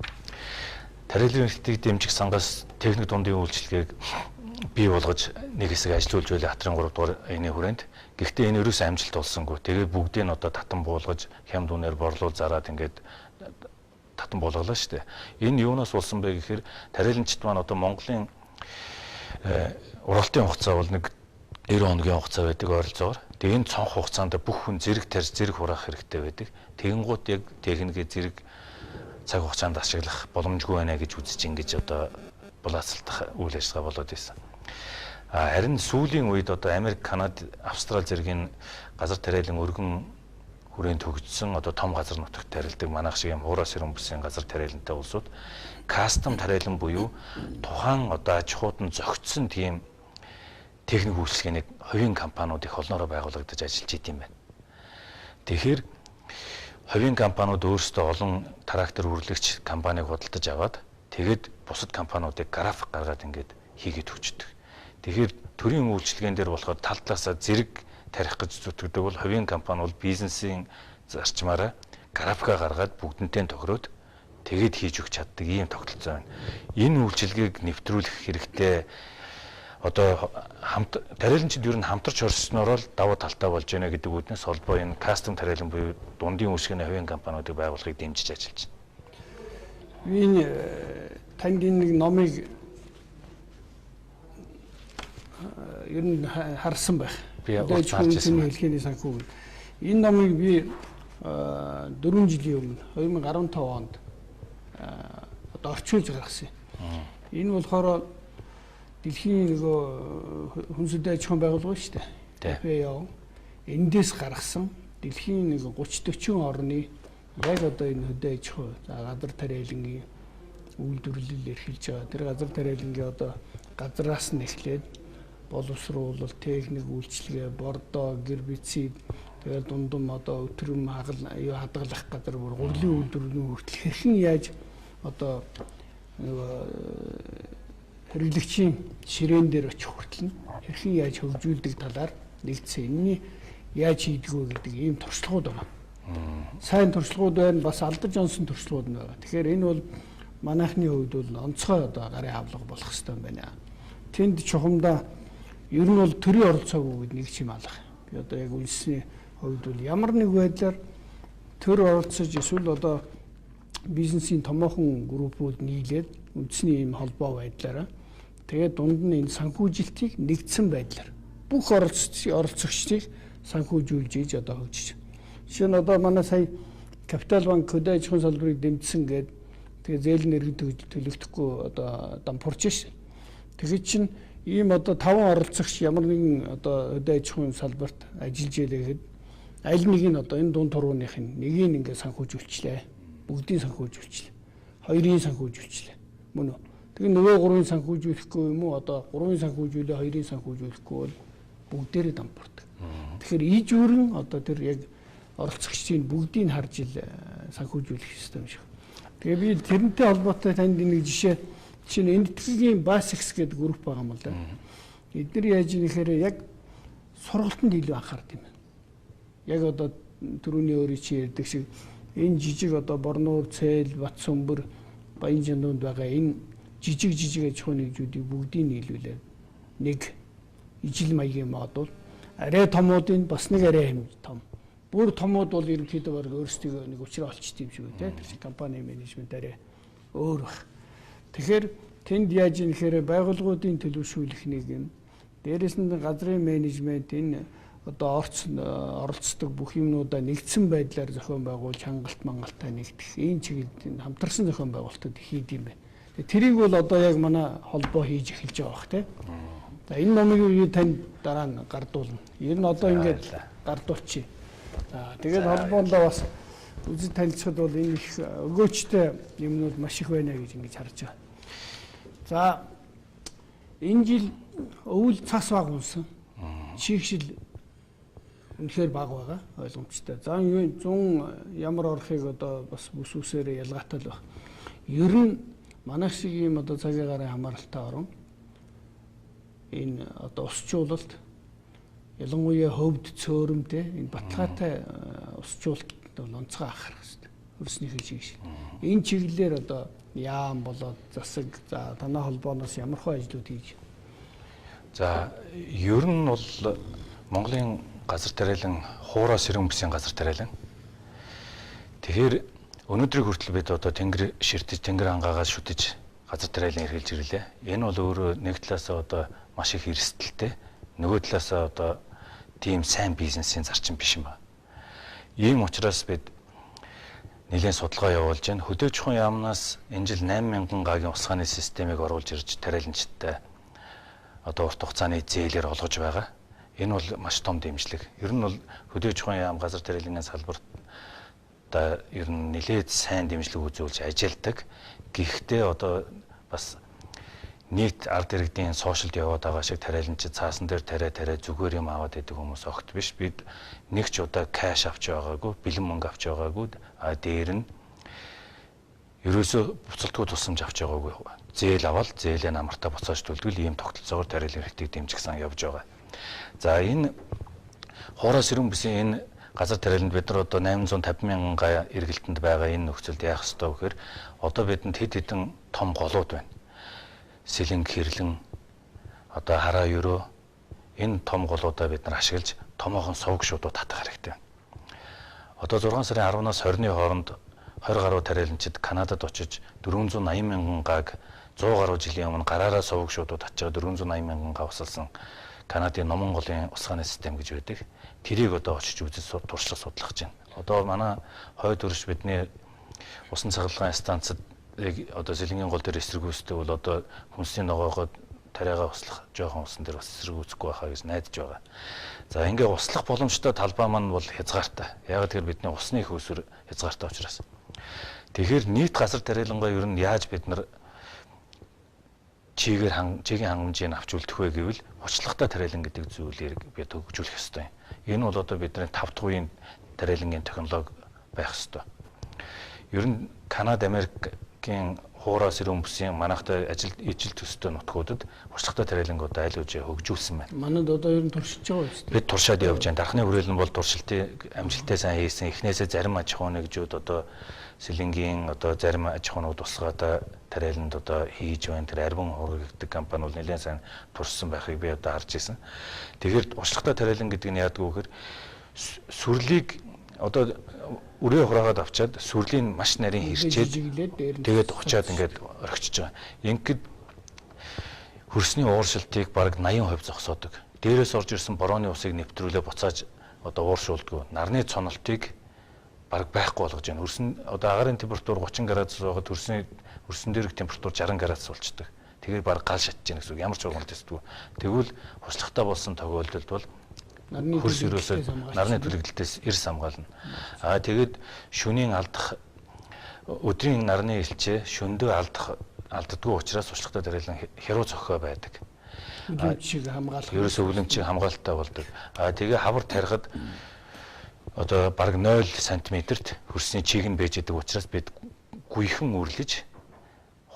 Тариалан эрхтийг дэмжих сангаас техник дундын үйлчилгээг бий болгож нэг хэсэг ажилуулж байлаа Хатрын 3 дугаар аяны хүрээнд. Гэхдээ энэ ерөөс амжилт олсонгүй. Тэгээд бүгдийг нь одоо татан буулгаж хям дүүнээр борлуул зараад ингээд татан буулгалаа шүү дээ. Энэ юунаас болсон бэ гэхээр тариаланчид маань одоо Монголын уралтын хугацаа бол нэг 90 хоногийн хугацаа байдаг ойролцоогоор. Тэгээд энэ цонх хугацаанд бүх хүн зэрэг тарьж зэрэг хураах хэрэгтэй байдаг. Тэгэнгუთ яг техникээ зэрэг цаг хугацаанд ашиглах боломжгүй байна гэж үзэж ингэж одоо булаацалтах үйл ажиллагаа болоод байсан. Харин сүүлийн үед одоо Америк, Канада, Австрали зэргийн газар тариалан өргөн хүрээнд төгжсөн одоо том газар нутагт тариалдаг манайх шиг юм хуураас ирэн бүсийн газар тариалантай улсууд кастом тариалан буюу тухайн одоо аж ахуйд нь зохицсон тийм техник үйлчилгээний хувийн компаниуд их олноороо байгуулагдаж ажиллаж идэм байна. Тэгэхээр хувийн компаниуд өөрсдөө олон трактор үрлэгч компанийг худалдаж аваад тэгээд бусад компаниудыг график гаргаад ингээд хийгээд өгчдөг. Тэгэхээр төрийн үйлчилгээнд дээр болохоор тал талаасаа зэрэг тарих гэж зүтгэдэг бол хувийн компани бол бизнесийн зарчмаараа графика гаргаад бүгднтэй тохироод тэгээд хийж өгч чаддаг ийм тогтолцоо байна. Энэ үйлчилгээг нэвтрүүлэх хэрэгтэй. Одоо тариаланчид ер нь хамтарч орсноор л давуу талтай болж байна гэдэг үүднээс холбоо энэ кастом тариалан буюу дундын үйлчилгээний хувийн компаниудыг байгуулахыг дэмжиж ажиллаж байна. Энэ танд нэг номыг ер нь харсан байх. Би уучаарч ирсэн хэлхээний санхүү. Энэ номыг би 4 жилийн өмнө 2015 онд одоо орчуулж гаргасан юм. Энэ болохоор дэлхийн нөгөө хүнсүдэ аж ахуйн байгууллага шүү дээ. FAO эндээс гаргасан дэлхийн нэг 30-40 орны яг одоо энэ хөдөө аж ахуй газар тариалангийн үйлдвэрлэл эрхэлж байгаа. Тэр газар тариалангийн одоо газраас нь эхлээд боловсруулалт, техник үйлчилгээ, бордоо, гербицид, тэгээд дундум одоо өтрөм хадгалах газар бүр гурлийн үйлдвэрийн хүртэл хэрхэн яаж одоо хэрэглэгчийн ширээн дээр очих хүртэл нь хэрхэн яаж хөгжүүлдэг талаар нэгдсэн. Энэний яаж хийдэг вэ гэдэг ийм туршлагууд байна. Сайн туршлагууд байна, бас алдаж онсон туршлагууд байна. Тэгэхээр энэ бол манайхны хувьд бол онцгой одоо гарын авлага болох хэрэгтэй юм байна. Тэнд чухамдаа ер нь бол төрийн оролцоог нэг ч юм алах. Би одоо яг үндэсний хувьд бол ямар нэг байдлаар төр оролцож эсвэл одоо бизнесийн томоохон группууд нийлээд үндэсний ийм холбоо байдлаараа тэгээд дунд нь энэ санхүүжилтийг нэгдсэн байдлаар бүх оролцогчдыг санхүүжүүлж ийж одоо хөгжиж. Жишээ нь одоо манай сая Капитал банк хөдөө аж ахуйн салбарыг дэмжсэн гэдэг тэгээд зээл нэргэд төлөгдөхгүй одоо дампуурч шээ. Тэгээд чинь ийм одоо 5 оролцогч ямар нэгэн одоо хөдөө аж ахуйн салбарт ажиллаж ийлээ гэхэд аль нэг нь одоо энэ дунд турууных нь нэгийг ингээд санхүүжүүлчлээ. Бүгдийг санхүүжүүлчлээ. Хоёрын санхүүжүүлчлээ. Мөн үү? Тэгээ нөгөө гурвын санхүүжүүлэхгүй юм уу? Одоо гурвын санхүүжүүлээ, хоёрын санхүүжүүлэхгүй бол бүгдээрээ дампуурдаг. Тэгэхээр иж өрн одоо тэр яг оролцогчдын бүгдийг харж ил санхүүжүүлэх систем шиг. Тэгээ би тэрнтэй холбоотой танд нэг жишээ эндтгэгийн Basics гэдэг групп байгаа юм л да. Эдгээр яаж нэхэр яг сургалтанд илүү анхаардаг юм байна. Яг одоо түрүүний өөрийн чи ярьдаг шиг энэ жижиг одоо Борнуур, Цээл, Батсүмбэр, Баянжандуунд байгаа энэ жижиг аж ахуйн нэгжүүдийг бүгдийг нийлүүлээд нэг ижил маягийн мод бол арай томуудын бас нэг арай том. Бүр томууд бол ерөнхийдөө баг өөрсдөө нэг учраа олчт юм шиг үү те. Тэр компани менежмент арай өөр баг. Тэгэхээр тэнд яаж юм гэхээр байгууллагуудын төлөвшүүлэх нэг юм. Дээрээс нь газрын менежмент энэ одоо оролцдог бүх юмнуудаа нэгдсэн байдлаар зохион байгуулж хангалт мангалтай нэгдэх энэ чиглэлд хамтарсан зохион байгуулалтад хийд юм байна. Тэрийг бол одоо яг манай холбоо хийж эхэлж байгаа бах тий. За энэ номыг танд дараа нь гардуулна. Ер нь одоо ингээд гардуулчих. За тэгээд холбоондоо бас үзэл танилцахад бол энэ их өгөөчтэй юмнууд маш их байна гэж ингэж харж байгаа. За энэ жил өвөл цас баг унсан. Чигшил үнэхээр бага байгаа ойлгомжтой. За 100 ямар орохыг одоо бас бүс үсээрээ ялгаатай л баг. Ер нь манайх шиг юм одоо цагийн гарын хамааралтай орон энэ одоо усчуулалт ялангуяа хөвд цөөрөмтэй энэ баталгаатай усчуулалт бол онцгой анхаарах хэрэгтэй. Хөрснийхээ чигшил. Энэ чиглэлээр одоо яам болоод засаг за танай холбооноос ямар хөө ажлууд хийж. За ер нь бол Монголын газар тариалан хуурай сэрүүн бүсийн газар тариалан. Тэгэхээр өнөөдрийг хүртэл бид одоо тэнгэр ширтэж тэнгэр ангаагаас шүтэж газар тариалан эргэлж ирлээ. Энэ бол өөрөө нэг талаасаа одоо маш их эрсдэлтэй, нөгөө талаасаа одоо тийм сайн бизнесийн зарчим биш юм байна. Ийм учраас бид нэлээд судалгаа явуулж байна. Хөдөөж ухаан яамнаас энэ жил 8000 гагийн усгааны системийг оруулж ирж тариаланчтай одоо урт хугацааны зээлээр олгож байгаа. Энэ бол маш том дэмжлэг. Ер нь бол хөдөөж ухаан яам газар тариаланы салбарт та ер нь нэлээд сайн дэмжлэг үзүүлж ажилладаг. Гэхдээ одоо бас нийт ард иргэдийн сошиалд яваад байгаа шиг тариаланчид цаасан дээр тариа зүгээр юм аваад идэг хүмүүс огт биш. Бид нэг ч удаа кэш авч байгаагүй, бэлэн мөнгө авч байгаагүй. Дээр нь ерөөсөө буцалтгүй тусламж авч байгаагүй. Зээл аваад зээлээ намартаа буцааж төлдгөл ийм тогтолцоогоор тариалан хэрэгтэй дэмжигсэн явж байгаа. За энэ хуурай сэрүүн бүсийн энэ газар тариаланд бид нар одоо 850,000 га эргэлтэнд байгаа энэ нөхцөлд яах ёстой вэ гэхээр одоо бидэнд хэд хэдэн том голууд байна. Сэлэнг хэрлэн одоо хараа өрөө энэ том голуудаа бид нар ашиглаж томоохон сувг шуудууд татах хэрэгтэй байна. Одоо 6 сарын 10-наас 20-ны хооронд 20 гаруй тариаланчид Канадад очиж 480,000 гаг 100 гаруй жилийн өмнө гараараа сувг шуудууд татж байгаа 480,000 га усалсан Канадын Номон голын усгааны систем гэж байдаг. Тэрийг одоо очиж үзэж туршлага судлах гэж байна. Одоо манай хойд өрш бидний усан цахилгаан станцад одоо Сэлэнгийн гол дээр эсэргүүцдэг бол одоо хүнсний ногоогоод тариагаа услах жоохон усан дээр бас эсэргүүцэхгүй байхаа гэж найдаж байгаа. За ингээ услах боломжтой талбай маань бол хязгаартай. Яг тэгэхээр бидний усны их өсвөр хязгаартай учраас. Тэгэхээр нийт газар тариалангаа ер нь яаж бид нар чигийн хангамжийг авч үлдэх вэ гэвэл очлогтой тариалан гэдэг зүйлийг бид хөгжүүлэх ёстой юм. Энэ бол одоо бидний 5 дахь үеийн тариалангийн технологи байх ёстой. Ер нь Канада, Америкийн хуурай сэрүүн бүсийн манайхтай ижил төстэй нутгуудад очлогтой тариалангуудаа аль үжи хөгжүүлсэн байна. Манайд одоо ер нь туршиж байгаа юм. Бид туршаад явж байна. Дархны хүрээлэн бол туршилтын амжилттай сайн хийсэн. Эхнээсээ зарим аж ахуйн нэгжүүд одоо Сэлэнгийн одоо зарим аж ахуйнууд услахаа тариаланд одоо хийж байна. Тэр Арбан хураг гэдэг компани бол нэлээд сайн туршсан байхыг би одоо харж ирсэн. Тэгэхээр уршлагтай тариалан гэдэг нь яадаг вэ гэхээр сүрлийг одоо үрээ хураагаад авчаад сүрлийн маш нарийн хэрчээд тэгээд очиад ингээд орхичж байгаа. Ингээд хөрсний ууршилтыг бараг 80% зогсоодог. Дээрээс орж ирсэн борооны усыг нэвтрүүлээ буцааж одоо ууршуулдаг. Нарны цонолтыг бараг байхгүй болгож байна. Хөрсөн одоо агаарын температур 30 градус байгаад хөрсөн дээрх температур 60 градус болчдөг. Тэгээд бараг гал шатж яах гэсэн үг. Ямар ч ургамал төсдгөө. Тэгвэл хуцлагтай болсон тохиолдолд бол хөрс ерөөсөө нарны түлэгдэлтээс эрс хамгаална. Тэгээд шөнийн алдах өдрийн нарны элчээ шөндөө алддаггүй учраас туршлагатай дараалан хяруу цохоо байдаг. Өвлөмчийг хамгаалах. Ерөөсөө өвлөмчийг хамгаалалттай болдог. Тэгээ хавар тарихад одоо бараг 0 см-т хөрсний чийг нь байж идэг учраас бид гүйхэн үрлэж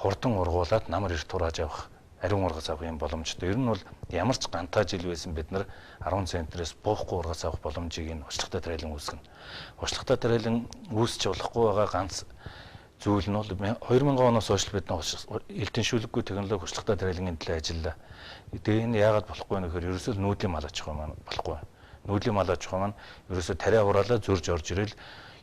хурдан ургуулад намар эрт турааж авах, ариун ургаж авах юм боломжтой. Ер нь бол ямар ч гантаа жил байсан бид нар 10 центнерээс буухгүй ургаж авах боломжийг энэ туршлагатай дараалан үүсгэнэ. Туршлагатай дараалан үүсч болохгүй байгаа ганц зүйл нь бол 2000 оноос хойш бид элдэн шүүлэггүй технологи туршлагатай дарааллын төлөө ажиллаа. Тэгээ энэ яагаад болохгүй вэ гэхээр ерөөсөө нүүдлийн мал аж ахуй маань болохгүй. Нүүдлийн мал аж ахуй маань ерөөсөө тариа ураалаа зөрж орж ирэл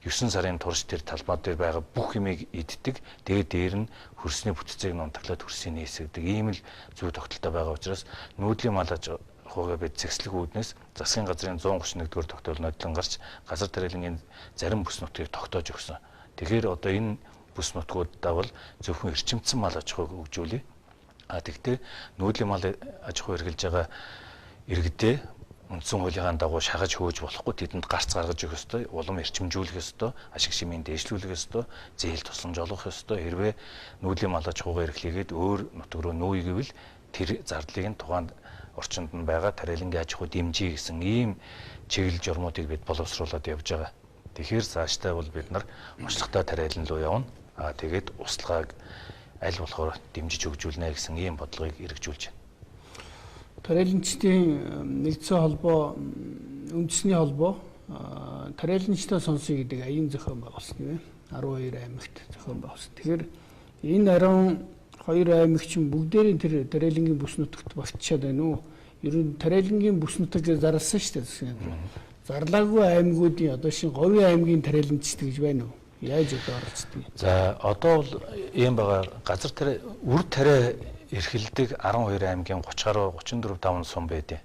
9 сарын турш тэр талбай дээр байгаа бүх юмыг иддэг. Тэгээд дээр нь хөрсний бүтцийг нунтаглаад хөрсийг нээсгдэг. Ийм л зөв тогтолтой байгаа учраас нүүдлийн мал аж ахуйгаа бид зэкслэг үүднээс засгийн газрын 131-р тогтоол нодлон гарч газар тариалан энэ зарим бүс нутгийг тогтоож өгсөн. Тэгэхээр одоо энэ бүс нутгуудаа бол зөвхөн эрчимцэн мал аж ахуйг хөгжүүлээ. Тэгтээ нүүдлийн мал аж ахуй эргэлж байгаа иргэдээ үндсэн хуулийнхаа дагуу шагаж хөөж болохгүй, тэдэнд гарц гаргаж өгөх ёстой, улам эрчимжүүлэх ёстой, ашиг шимийн дээшлүүлэх ёстой, зээл тусламж олгох ёстой. Хэрвээ нүүдлийн мал аж ахуйгаа эрхлээгээд өөр нутаг руу нүүе гэвэл тэр зардлыг нь тухайн орчинд нь байгаа тариалангийн аж ахуй дэмжиж гэсэн ийм чиглэл журмуудыг бид боловсруулад явж байгаа. Тэгэхээр цаашдаа бол бид нар туршлагатай тариалан руу явна. Тэгээд услagaаг аль болохоор дэмжиж өгжүүлнэ гэсэн ийм бодлогыг эргэжүүлж байна. Тариаланчдын нэгдсэн холбоо, үндэсний холбоо тариаланчтай сонсъё гэдэг аян зохион байгуулсан тийм ээ. 12 аймагт зохион байгуулсан. Тэгэхээр энэ 12 аймагчин бүгдээрийн тэр тариалангийн бүс нутагт болчиход байна уу? Ер нь тариалангийн бүс нутаг гэж зарласан шүү дээ. Зарлаагүй аймагуудын одоо шинэ Говийн аймгийн тариаланчд гэж байна уу? Яаж одоо оролцдог? За одоо бол ийм байгаа газар тариа үр тариа эрхэлдэг 12 аймгийн 30 гаруй 34 сум байдیں۔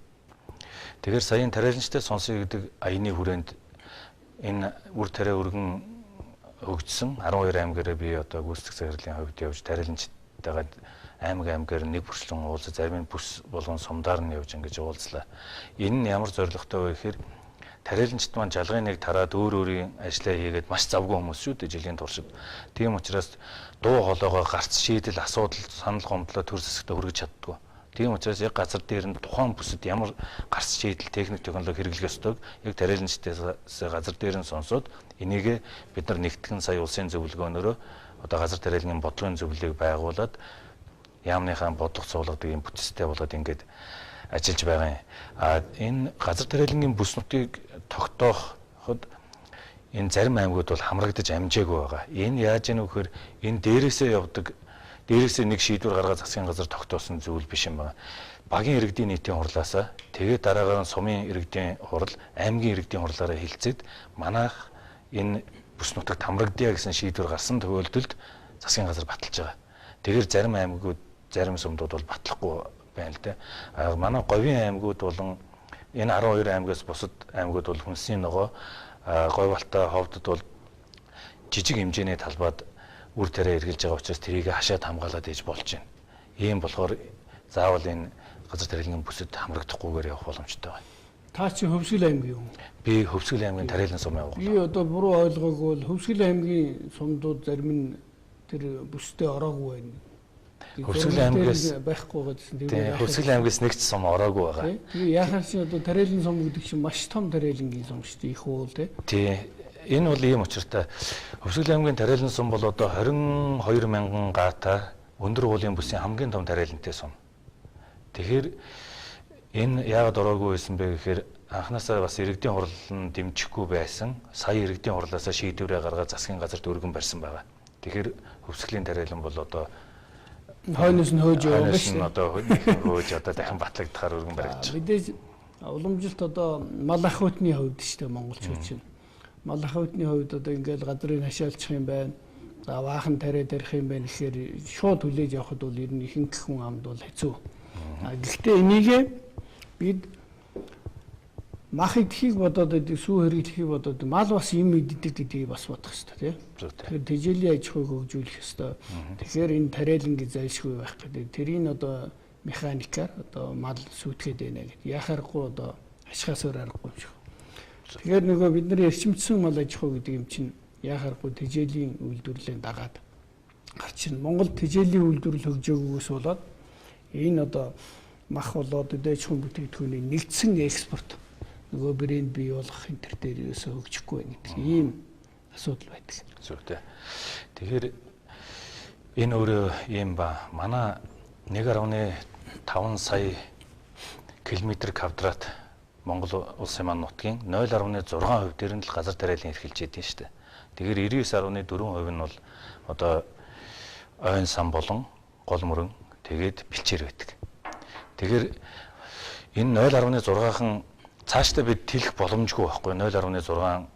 Тэгэхээр саяын тариаланчтай сонсъё гэдэг аяны хүрээнд энэ үр тариа өргөн хөгжсөн 12 аймгаараа би одоо гүйцэтгэх захирлын хувьд явж тариаланчтайгаа аймгаар нэг бүрчлэн уулзаж зарим нь бүс болгон сумдаар нь явж ингэж уулзлаа. Энэ нь ямар зорилготой вэ гэхээр тариаланчт маань жалгын нэг тараад өөрийн ажлаа хийгээд маш завгүй хүмүүс шүү дээ жилийн туршид. Тийм учраас дуу хоолойгоо гарц шийдэл асуудал санал гомдлоо төр засагтаа хүргэж чаддгүй. Тийм учраас яг газар дээр нь тухайн бүсэд ямар гарц шийдэл техник технологи хэрэглэх ёстойг яг тариаланчтаас газар дээр нь сонсоод энийг бид нар нэгтгэн сая улсын зөвлөгөөнөөрөө одоо газар тариалангийн бодлогын зөвлөлийг байгуулад яамныхаа бодлого суулгадаг юм бүтцтэй болоод ингээд ажиллаж байгаа юм. Энэ газар тариалангийн бүс нутгийг тогтооход энэ зарим аймагуд бол хамрагдаж амжаагүй байгаа. Энэ яаж яах вэ гэхээр энэ дээрээсээ нэг шийдвэр гаргаад засгийн газар тогтоосон зүйл биш юм байна. Багийн иргэдийн нийтийн хурлаасаа тэгээд дараагаар нь сумын иргэдийн хурал, аймгийн иргэдийн хурлаараа хилцээд манайх энэ бүс нутагт хамрагдъя гэсэн шийдвэр гарсан тохиолдолд засгийн газар баталж байгаа. Тэгэхээр зарим аймагуд, зарим сумдууд бол батлахгүй байна л да. Манай Говийн аймагуд болон энэ 12 аймагаас бусад аймагуд бол хүнсний ногоо Говьалтай ховдод бол жижиг хэмжээний талбайд үр тариа эргэлж байгаа учраас тэрийг хашаад хамгаалаад ээж болж байна. Ийм болохоор заавал энэ газар тариалангийн бүсэд хамрагдахгүйгээр явах боломжтой байна. Та чи Хөвсгөл аймгийн юм. Би Хөвсгөл аймгийн тариалан сум явах. Би одоо буруу ойлгоогүй бол Хөвсгөл аймгийн сумдууд зарим нь тэр бүстэй ороогүй байна. Хөвсгөл аймгаас байхгүй гэсэн. Тэгээ Хөвсгөл аймгаас нэг ч сум ороогүй байгаа. Тэгээ яхаар чи одоо тариалан сум гэдэг чинь маш том тариалангийн сум шүү дээ. Их уул тий. Энэ бол ийм учиртай. Хөвсгөл аймгийн тариалан сум бол одоо 22 мянган гаатай өндөр уулын бүсийн хамгийн том тариалантай сум. Тэгэхээр энэ яагаад ороогүй байсан бэ гэхээр анхнаасаа бас иргэдийн хурал нь дэмжихгүй байсан. Сая иргэдийн хурлаасаа шийдвэрээ гаргаад засгийн газарт өргөн барьсан байгаа. Тэгэхээр Хөвсгөлийн тариалан бол одоо хойноос нь хөөж яваа шүү дээ. Одоо хөөж одоо дахин батлагдахаар өргөн баригдчих. Мэдээж уламжилт одоо мал ахуйтны хувьд шүү дээ монголчууд чинь. Мал ахуйтны хувьд одоо ингээл газрыг хашаалчих юм байна. За ваахан тариа тарих юм байна гэхээр шууд хүлээж явахд бол ер нь ихэнх хүн амд бол хэцүү. Гэхдээ энийг бид мах идэхийг бодоод байдаг, сүү хэрэглэхийг бодоод мал бас юм иддэг гэдгийг бас бодох хэрэгтэй тийм. Тэгэхээр тэжээлийн аж ахуйг хөгжүүлэх ёстой. Тэгэхээр энэ тариалангийн зайлшгүй байх гэдэг. Тэрийг одоо механикаар одоо мал сүйтгэхэд байна гэдэг. Яхаарахгүй одоо ашигасаар аргагүй юм шиг. Тэгэхээр нөгөө бидний эрчимцсэн мал аж ахуй гэдэг юм чинь яхахгүй тэжээлийн үйлдвэрлэлийн дагаад гарч ийн. Монгол тэжээлийн үйлдвэрлэл хөгжөөгөөс болоод энэ одоо мах болоод аж ахуйн бүтээгдэхүүний нэгдсэн экспорт нөгөө брэнд бий болгох энэ төр дээр ерөөсөө хөгжихгүй байна гэдэг ийм асуудал байдаг. Зөв тий. Тэгэхээр энэ өөрөө юм ба манай 1.5 сая км квадрат Монгол улсын маань нутгийн 0.6% дээр нь л газар тариалан эрхэлж идэв шүү дээ. Тэгэхээр 99.4% нь бол одоо ойн сан болон гол мөрөн тэгээд бэлчээр байдаг. Тэгэхээр энэ 0.6-хан цаашдаа бид тэлэх боломжгүй байхгүй 0.6%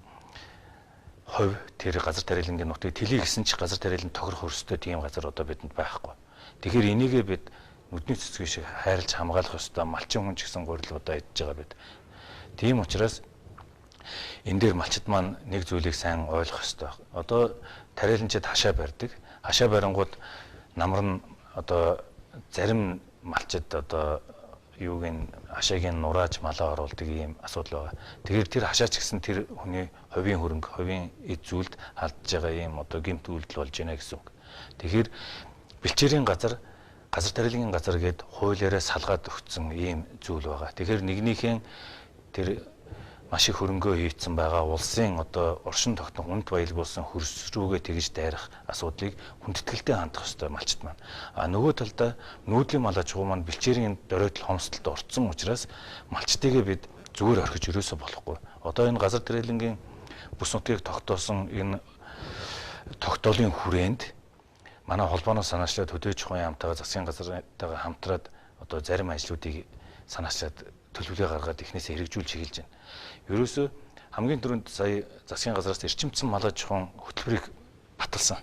тэр газар тариалангийн нутгийг тэлье гэсэн чи газар тариалан тохирох өрсөлдөй тийм газар одоо бидэнд байхгүй. Тэгэхээр энийгээ бид нүдний цэцгийн шиг хайрлж хамгаалах ёстой. Малчин хүн ч гэсэн гурилуудаа идж байгаа бид. Тийм учраас энэ дээр малчид маань нэг зүйлийг сайн ойлгох ёстой. Одоо тариаланчид хашаа барьдаг. Хашаа барингууд намар нь одоо зарим малчид одоо юугийн хашаагийн нурааж малаа оруулдаг ийм асуудал байгаа. Тэгэхээр тэр хашаач гэсэн тэр хүний хувийн хөрөнгө, хувийн эд зүйлд алдж байгаа ийм одоо гэмт үйлдэл болж байна гэсэн үг. Тэгэхээр бэлчээрийн газар тариалангийн газар гээд хуулиараа салгаад өгсөн ийм зүйл байгаа. Тэгэхээр нэгнийхэн тэр маш их хөрөнгөө хийцэн байгаа улсын одоо оршин тогтнох үнд баялгуулсан хөрс рүүгээ тэгж дайрах асуудлыг хүндэтгэлтэй хандах ёстой малчд маань. А нөгөө талдаа нүүдлийн мал аж ахуй маань бэлчээрийн дөрөөдөл хомсдолд орцсон учраас малчдыгээ бид зүгээр орхиж өрөөсө болохгүй. Одоо энэ газар тариалангийн бүс нутгийг тогтоосон энэ тогтоолын хүрээнд манай холбооноос санаачлаад хөдөөж ухааны хамтаа засгийн газартайгаа хамтраад одоо зарим ажлуудыг санаачлаад төлөвлөгөө гаргаад эхнээсээ хэрэгжүүлж эхэлж байна. Ерөөсөө хамгийн түрүүнд сая засгийн газраас эрчимцэн мал аж ахуйн хөтөлбөрийг баталсан.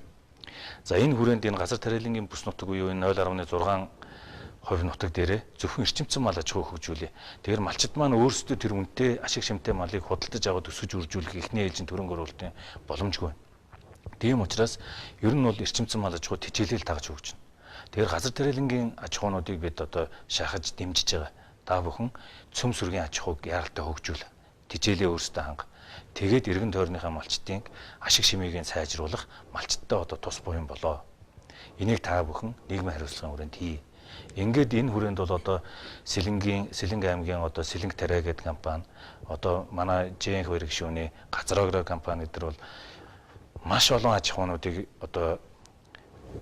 За энэ хүрээнд энэ газар тариалангийн бүс нутаг буюу энэ 0.6% нутаг дээрээ зөвхөн эрчимцэн мал аж ахуй хөгжүүлээ. Тэгэхээр малчид маань өөрсдөө тэр үнэтэй ашиг шимтэй малыг худалдаж аваад өсгөж үржүүлэх эхний ээлжийн төрөнг оруулалтын боломжгүй. Тийм учраас ер нь бол эрчимцэн мал аж ахуй тижээлэл дагаж хөгжинэ. Тэгэхээр газар тариалангийн аж ахуйнуудыг бид одоо шахаж дэмжиж байгаа. Та бүхэн цөм сүргийн аж ахуйг яралтай хөгжүүл. Тижээлээ өөрсдөө ханга. Тэгээд эргэн тойрныхаа малчдын ашиг шимийг сайжруулах малчдтай одоо тус буян болоо. Энийг та бүхэн нийгмийн хариуцлагын хүрээнд хий. Ингээд энэ хүрээнд бол одоо Сэлэнг аймгийн одоо Сэлэнг тариа гэдэг компани, одоо манай Жэнх хоёр гишүүний Газар компани гэдэр бол маш олон аж ахуйнуудыг одоо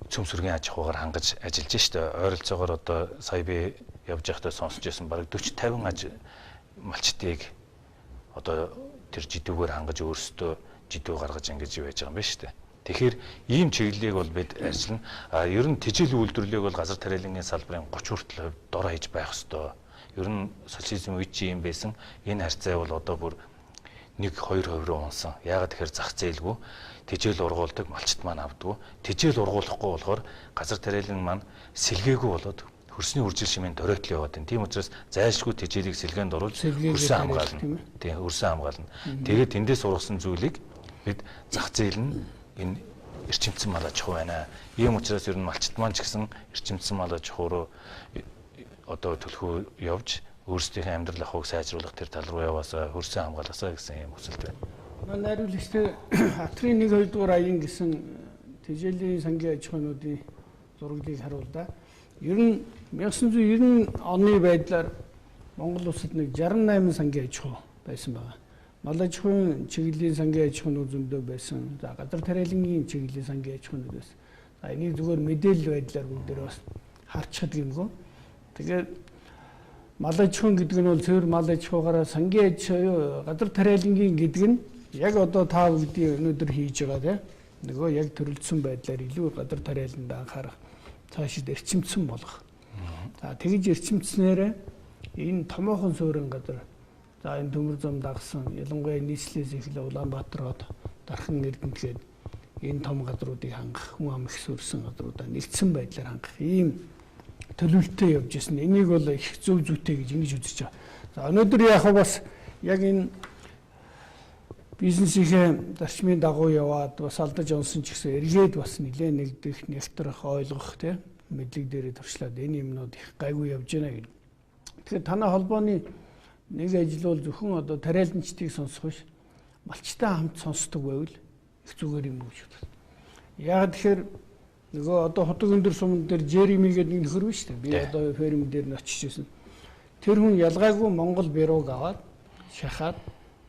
цөм сүргийн аж ахуйгаар хангаж ажиллаж штэ. Ойролцоогоор одоо сая би явж байхдаа сонсч байсан бараг 40-50 малчдыг одоо тэр жидүүгээр хангаж өөрсдөө жидүү гаргаж ингэж байж байгаа юм байна шүү дээ. Тэгэхээр ийм чиглэлийг бол бид ажиллана. Ер нь тижэл үйлдвэрлэлийг бол газар тариалангийн салбарын 30 хүртэл дор хаяж байх ёстой. Ер нь социализм үед чи юм байсан. Энэ харьцаа бол одоо бүр 1-2% руу унсан. Яагаад тэгэхээр зах зээлгүй тижэл ургуулдаг малчт маань авдгүй. Тижэл ургуулахгүй болохоор газар тариалан маань сэлгээгүй болоод хөрсний үржил шимийн дөрөөдөл яваад байна. Тийм учраас зайлшгүй тижээлийг сэлгээнд оруулж хөрсөө хамгаална. Тийм хөрсөө хамгаална. Тэгээд тэндээс ургасан зүйлийг бид зах зээл нь энэ эрчимцэн мал аж ахуй байна. Ийм учраас ер нь малчт маань ч гэсэн эрчимцэн мал аж ахуй руу одоо төлхөө явж өөрсдийнхээ амьдрал ахуйг сайжруулах тэр тал руу яваасаа хөрсөө хамгаалаасаа гэсэн юм хүсэлт байна. Манай найруулагчтай Хатрын 1-2 дугаар аян гэсэн тижээлийн сангийн аж ахуйнуудын зураглыг харуулдаа. Ер нь 1990 оны байдлаар Монгол улсад нэг 68 сангийн аж ахуй байсан байгаа. Мал аж ахуйн чиглэлийн сангийн аж ахуйнууд зөндөө байсан. За газар тариалангийн чиглэлийн сангийн аж ахуйнууд байсан. За энийг зүгээр мэдээлэл байдлаар бүгдээ бас харчихад гэмгүй. Тэгээд мал аж ахуйн гэдэг нь бол цэвэр мал аж ахуйгаараа сангийн аж ахуй газар тариалангийн гэдэг нь яг одоо та бүгдийн өнөөдөр хийж байгаа тийм нөгөө яг төрөлдсөн байдлаар илүү газар тариаланд анхаарах, цаашид эрчимцэн болгох. За тэгж эрчимцснээр энэ томоохон суурин газар, за энэ төмөр зам дагсан, ялангуяа нийслэлээс эхлээ Улаанбаатар хот, Дархан Эрдэнэт энэ том газруудыг хангах, хүн ам их суурсан газруудаа нэгдсэн байдлаар хангах ийм төлөвлөлтөд явж ирсэн. Энийг бол их зөв зүйтэй гэж ингэж үзэж байгаа. За өнөөдөр яг бас яг энэ бизнесийнхээ зарчмын дагуу яваад бас алдаж онсон ч гэсэн эргээд бас нэлээд нэгдэх, нэвтрэх, ойлгох тийм мэдлэг дээрээ туршлаад энэ юмнууд их гайгүй явж байна гэнэ. Тэгэхээр танай холбооны нэг ажил бол зөвхөн одоо тариаланчдыг сонсох биш, малчтай хамт сонсдог байвал их зүгээр юм гэж бодлоо. Яг тэгэхээр нөгөө одоо хотог өндөр сумн дээр Жереми гэдэг нэг нөхөр биш үү? Би одоо ферм дээр нь очиж байсан. Тэр хүн ялгаагүй Монгол бюрог аваад шахаад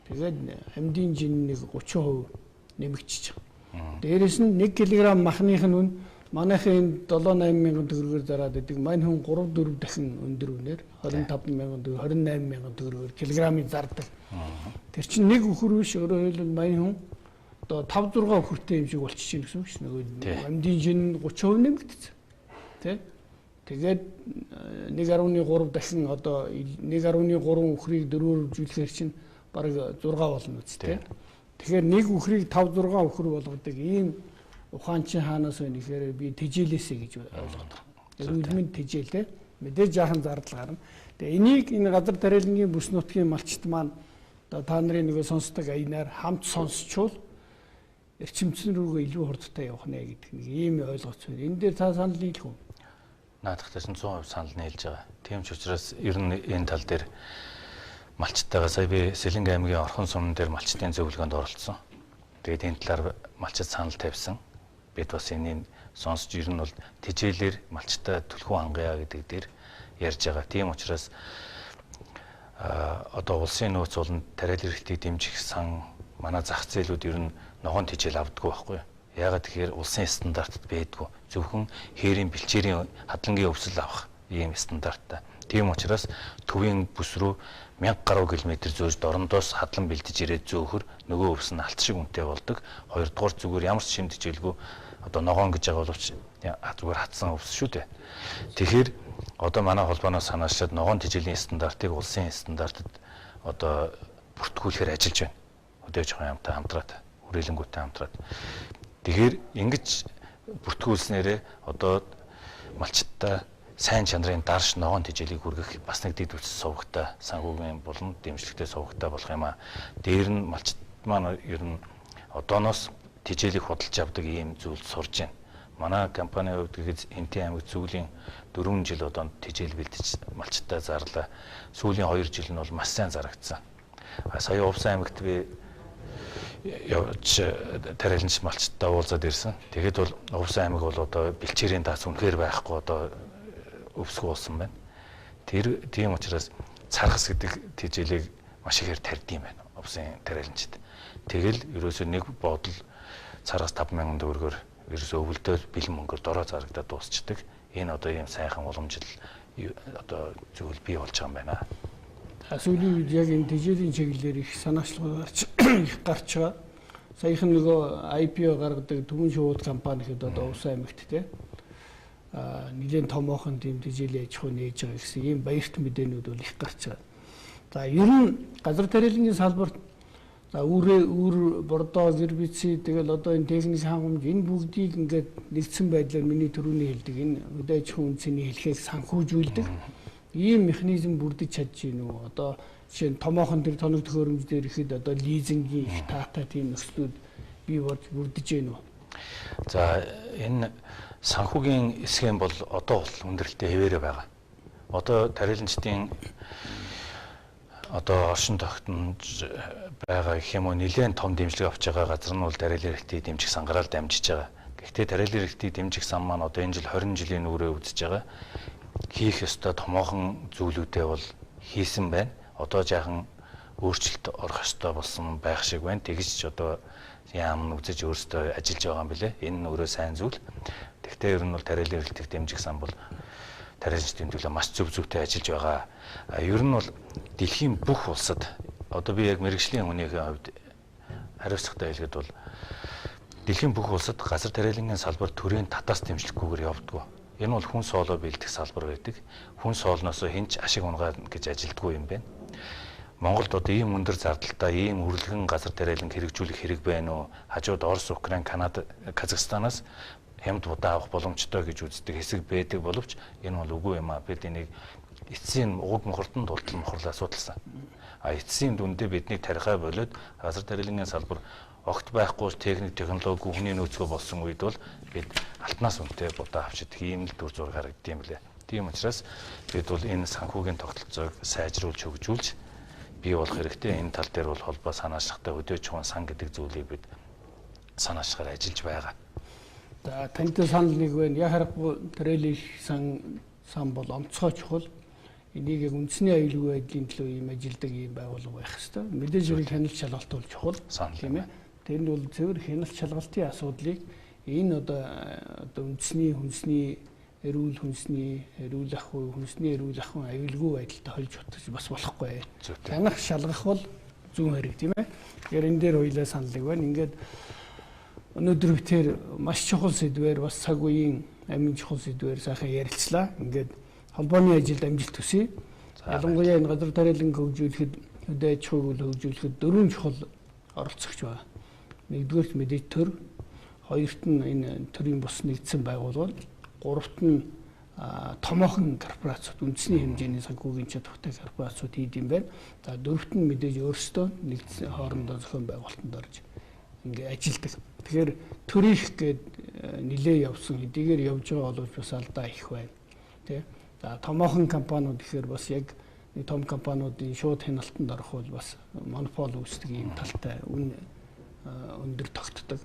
тэгээд амьдын жин нэг 30% нэмэгдчихэж байгаа. Дээрээс нь 1 кг махных нь манайхын 7-8 мянган төгрөгөөр зараад идэг. Мань хүн 3-4 дахин өндөр үнээр 25 мянган төгрөг, 28 мянган төгрөгөөр килограмыг зардаг. Тэр чинь нэг өхөр биш, өөрөөр хэлбэл мань хүн одоо 5-6 өхөртэй юм шиг болчихж байна гэсэн үг шүү. Нөгөө амьдын жин 30% нэмэгдсэн. Тэ? Тэгээд 1.3 дахин одоо 1.3 өхрийг 4-өөр үзүүлэхээр чинь бараг 6 болно үстэй. Тэгэхээр нэг өхрийг 5-6 өхөр болгодог ийм ухаанчин хаанаас байна гэхээр би тэжээлээсэ гэж ойлгодог. Өргөлмийн тэжээл те мэдээж жаахан зардал гарна. Тэгээ энийг энэ газар тариалангийн бүс нутгийн малчт маань одоо та нарын нөгөө сонсдог аянаар хамт сонсчвол эрчимчин рүүгээ илүү хурдтай явах нэ гэдэг нэг ийм ойлголт байна. Энэ дээр та санал нийлэх үү? Наадахтайс нь 100% санал нийлж байгаа. Тийм ч учраас ер нь энэ тал дээр малчтайгаа сая би Сэлэнг аймгийн Орхон сумн дээр малчтын зөвлөгөөнд оролцсон. Тэгээд энэ талаар малчид санал тавьсан. Бид бас энийг сонсч ер нь бол тэжээлэр малчтай түлхүү хангая гэдэг дээр ярьж байгаа. Тийм учраас одоо улсын нөөц болон тариалан эрхтийг дэмжих сан манай зах зээлүүд ер нь ногоон тэжээл авдаггүй байхгүй юу? Яагаад тэгэхээр улсын стандартад байдгүй. Зөвхөн хээрийн бэлчээрийн хадлангийн өвсөл авах ийм стандарттай. Тийм учраас төвийн бүс рүү 1000 гаруй километр зөөж дорндоос хадлан бэлдэж ирээд зөөхөр нөгөө өвс нь алт шиг үнэтэй болдог. Хоёрдугаар зүгээр ямар ч шимт хичээлгүй одоо ногоон гэж байгаа боловч зүгээр хатсан өвс шүү дээ. Тэгэхээр одоо манай холбооноос санаачлаад ногоон тэжээлийн стандартыг улсын стандартад одоо бүртгүүлэхээр ажиллаж байна. Өдөөж байгаа юмтай хамтраад, хүрээлэнгүүтэй хамтраад. Тэгэхээр ингэж бүртгүүлснээрээ одоо малчтаа сайн чанарын дарш ногоон тэжээлийг хүргэх бас нэг дэд үтс сувгтай санхүүгийн болон дэмжлэгтэй сувгтай болох юм аа. Дээр нь малчт маань ер нь одооноос тэжээлийг худалдаж авдаг ийм зүйл сурж байна. Манай компанийн хувьд гэхэд Энтийн аймаг зөвлийн 4 жил одоо тэжээл бэлдэж малчтаа зарлаа. Сүүлийн 2 жил нь бол маш сайн зарагдсан. Сая Увс аймагт би явж тариаланч малчтаа уулзаад ирсэн. Тэгэхэд бол Увс аймаг бол одоо бэлчээрийн даас үнэхээр байхгүй одоо өвсгөө болсон байна. Тийм учраас цархас гэдэг тэжээлийг маш ихээр тарьд юм байна. Увсын тариаланчид. Тэгэл ерөөсөө нэг бодол цархас 5000 төгрөгөөр ерөөсөө өвөлдөө бэлэн мөнгөөр дороо зарагдаад дуусчдаг. Энэ одоо ийм сайхан уламжлал одоо зүйл бий болж байгаа юм байна. Сүүлийн үед яг энэ тэжээлийн чиглэлээр их санаачлал их гарч байгаа. Саяхан нөгөө IPO гаргадаг Түмэн шууд компани хэд одоо Увс аймагт те нэгэн томоохон тийм тэжээлийн аж ахуй нээж байгаа гэсэн ийм баярт мэдээнүүд бол их гарч байгаа. За ер нь газар тариалангийн салбарт за үр бордоо гербицид тэгэл одоо энэ техник хангамж энэ бүгдийг ингээд нэгдсэн байдлаар миний түрүүний хэлдэг энэ өдөө аж ахуйн үнцний хэлхийг санхүүжүүлдэг ийм механизм бүрдэж чадж гин үү? Одоо жишээ нь томоохон тэр тоног төхөөрөмж дээр ихэд одоо лизингийн их таатай тийм нөхцлүүд бий болж бүрдэж гин үү? За энэ санхүүгийн эсхэм бол одоо бол өндөрлөлтөй хэвээрээ байгаа. Одоо тариаланчдын одоо оршин тогтнож байгаа гэх юм уу нэлээд том дэмжлэг авч байгаа газар нь бол тариалан эрхтийг дэмжих сангараар дамжиж байгаа. Гэхдээ тариалан эрхтийг дэмжих сан маань одоо энэ жил 20 жилийн үрээ үзэж байгаа. Хийх ёстой томоохон зүйлүүдээ бол хийсэн байна. Одоо жаахан өөрчлөлт орох ёстой болсон байх шиг байна. Тэгж ч одоо яам үзэж өөрсдөө ажиллаж байгаа юм билэ. Энэ нь өөрөө сайн зүйл. Тэгвэл ер нь бол тариалан эрхтийг дэмжих сан бол тариаланчдын төлөө маш зөвтэй ажиллаж байгаа. Ер нь бол дэлхийн бүх улсад одоо би яг мэргэжлийн үнийхээ хувьд хариуцлагатай хэлгээд бол дэлхийн бүх улсад газар тариалангийн салбар төрийн татаас дэмжлэхгүйгээр явдаггүй. Энэ бол хүн соолоо бэлдэх салбар байдаг. Хүн соолноосоо хинч ашиг унгаа гэж ажилдаггүй юм байна. Монголд одоо ийм өндөр зардалтай ийм өрлөгөн газар тариалан хэрэгжүүлэх хэрэг байна уу? Хажууд Орос, Украин, Канада, Казахстанаас хямд будаа авах боломжтой гэж үздэг хэсэг байдаг боловч энэ бол үгүй юм аа. Бид энийг эцсийн уг мохортон тултал мохорлоо асуудалсан. Эцсийн дүндээ бидний тарихаа болоод газар тариалангийн салбар огт байхгүй техник технологи хүний нөөцгөө болсон үед бол бид алтнаас үнэтэй будаа авчид ийм л дүр зураг харагдсан юм лээ. Тийм учраас бид бол энэ санхүүгийн тогтолцоог сайжруулж хөгжүүлж бий болох хэрэгтэй. Энэ тал дээр бол холбоо санаачлагтай хөдөөж ухаан сан гэдэг зүйлийг бид санаачлагаар ажиллаж байгаа. За тантай санал нэг байна. Я харахгүй трейлер сан бол онцгой чухал. Энийг яг үндэсний аюулгүй байдлын төлөө ийм ажилдаг ийм байгууллага байх хэвээр. Мэдээж хэрэг хяналт шалгалт бол чухал. Тийм ээ. Тэр нь бол зөвхөн хяналт шалгалтын асуудлыг энэ одоо үндэсний эрүүл хүнсний эрүүл ахуйн аюулгүй байдалтай холж утгаж бас болохгүй. Хянах шалгах бол зүүн хэрэг тийм ээ. Тэгэхээр энэ дээр хоёулаа саналыг байна. Ингээд өнөөдөр битээр маш чухал сэдвээр бас цаг үеийн амин чухал сэдвээр сайхан ярилцлаа. Ингээд холбооны ажилд амжилт хүсье. Ялангуяа энэ газар тариалан хөгжүүлэхэд хөдөө аж ахуйг хөгжүүлэхэд 4 чухал оролцогч байна. Нэгдүгээрт мэдээж төр, хоёрт нь энэ төрийн бус нэгдсэн байгууллага, гуравт нь томоохон корпорацууд, үндэсний хэмжээний санхүүгийн чадвартай корпорацууд хийд юм байна. За дөрөвт нь мэдээж өөрсдөө нэгдсэн хоорондоо зохион байгуулалтанд орж ингээ ажилдаг. Тэгэхээр төрийнх гээд нилээ явсан хэдийгээр явж байгаа боловч бас алдаа их байна. Тэ. За томоохон компаниуд гэхээр бас яг нэг том компаниудын шууд хяналтанд орох бол бас монопол үүсдэг юм талтай өндөр тогтдог.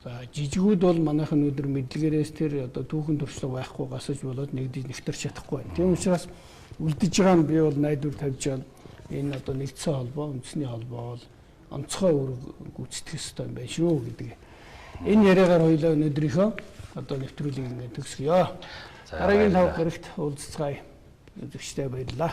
За жижигүүд бол манайхан өнөөдөр мэдлэгээрээс тэр одоо түүхэн төрслөг байхгүй гасаж болоод нэгдэж нэгтэрч чадахгүй байна. Тийм учраас үлдэж байгаа нь би бол найдвар тавьж байгаа энэ одоо нэгдсэн холбоо, үндэсний холбоо бол онцгой үүрэг гүйцэтгэх ёстой юм байна шүү гэдэг. Энэ яриагаар хоёлаа өнөөдрийнхөө одоо нэвтрүүлгийг ингээд төгсгөё. Дараагийн 5 гарагт уулзцгаая. Үзэгчдээ баярлалаа.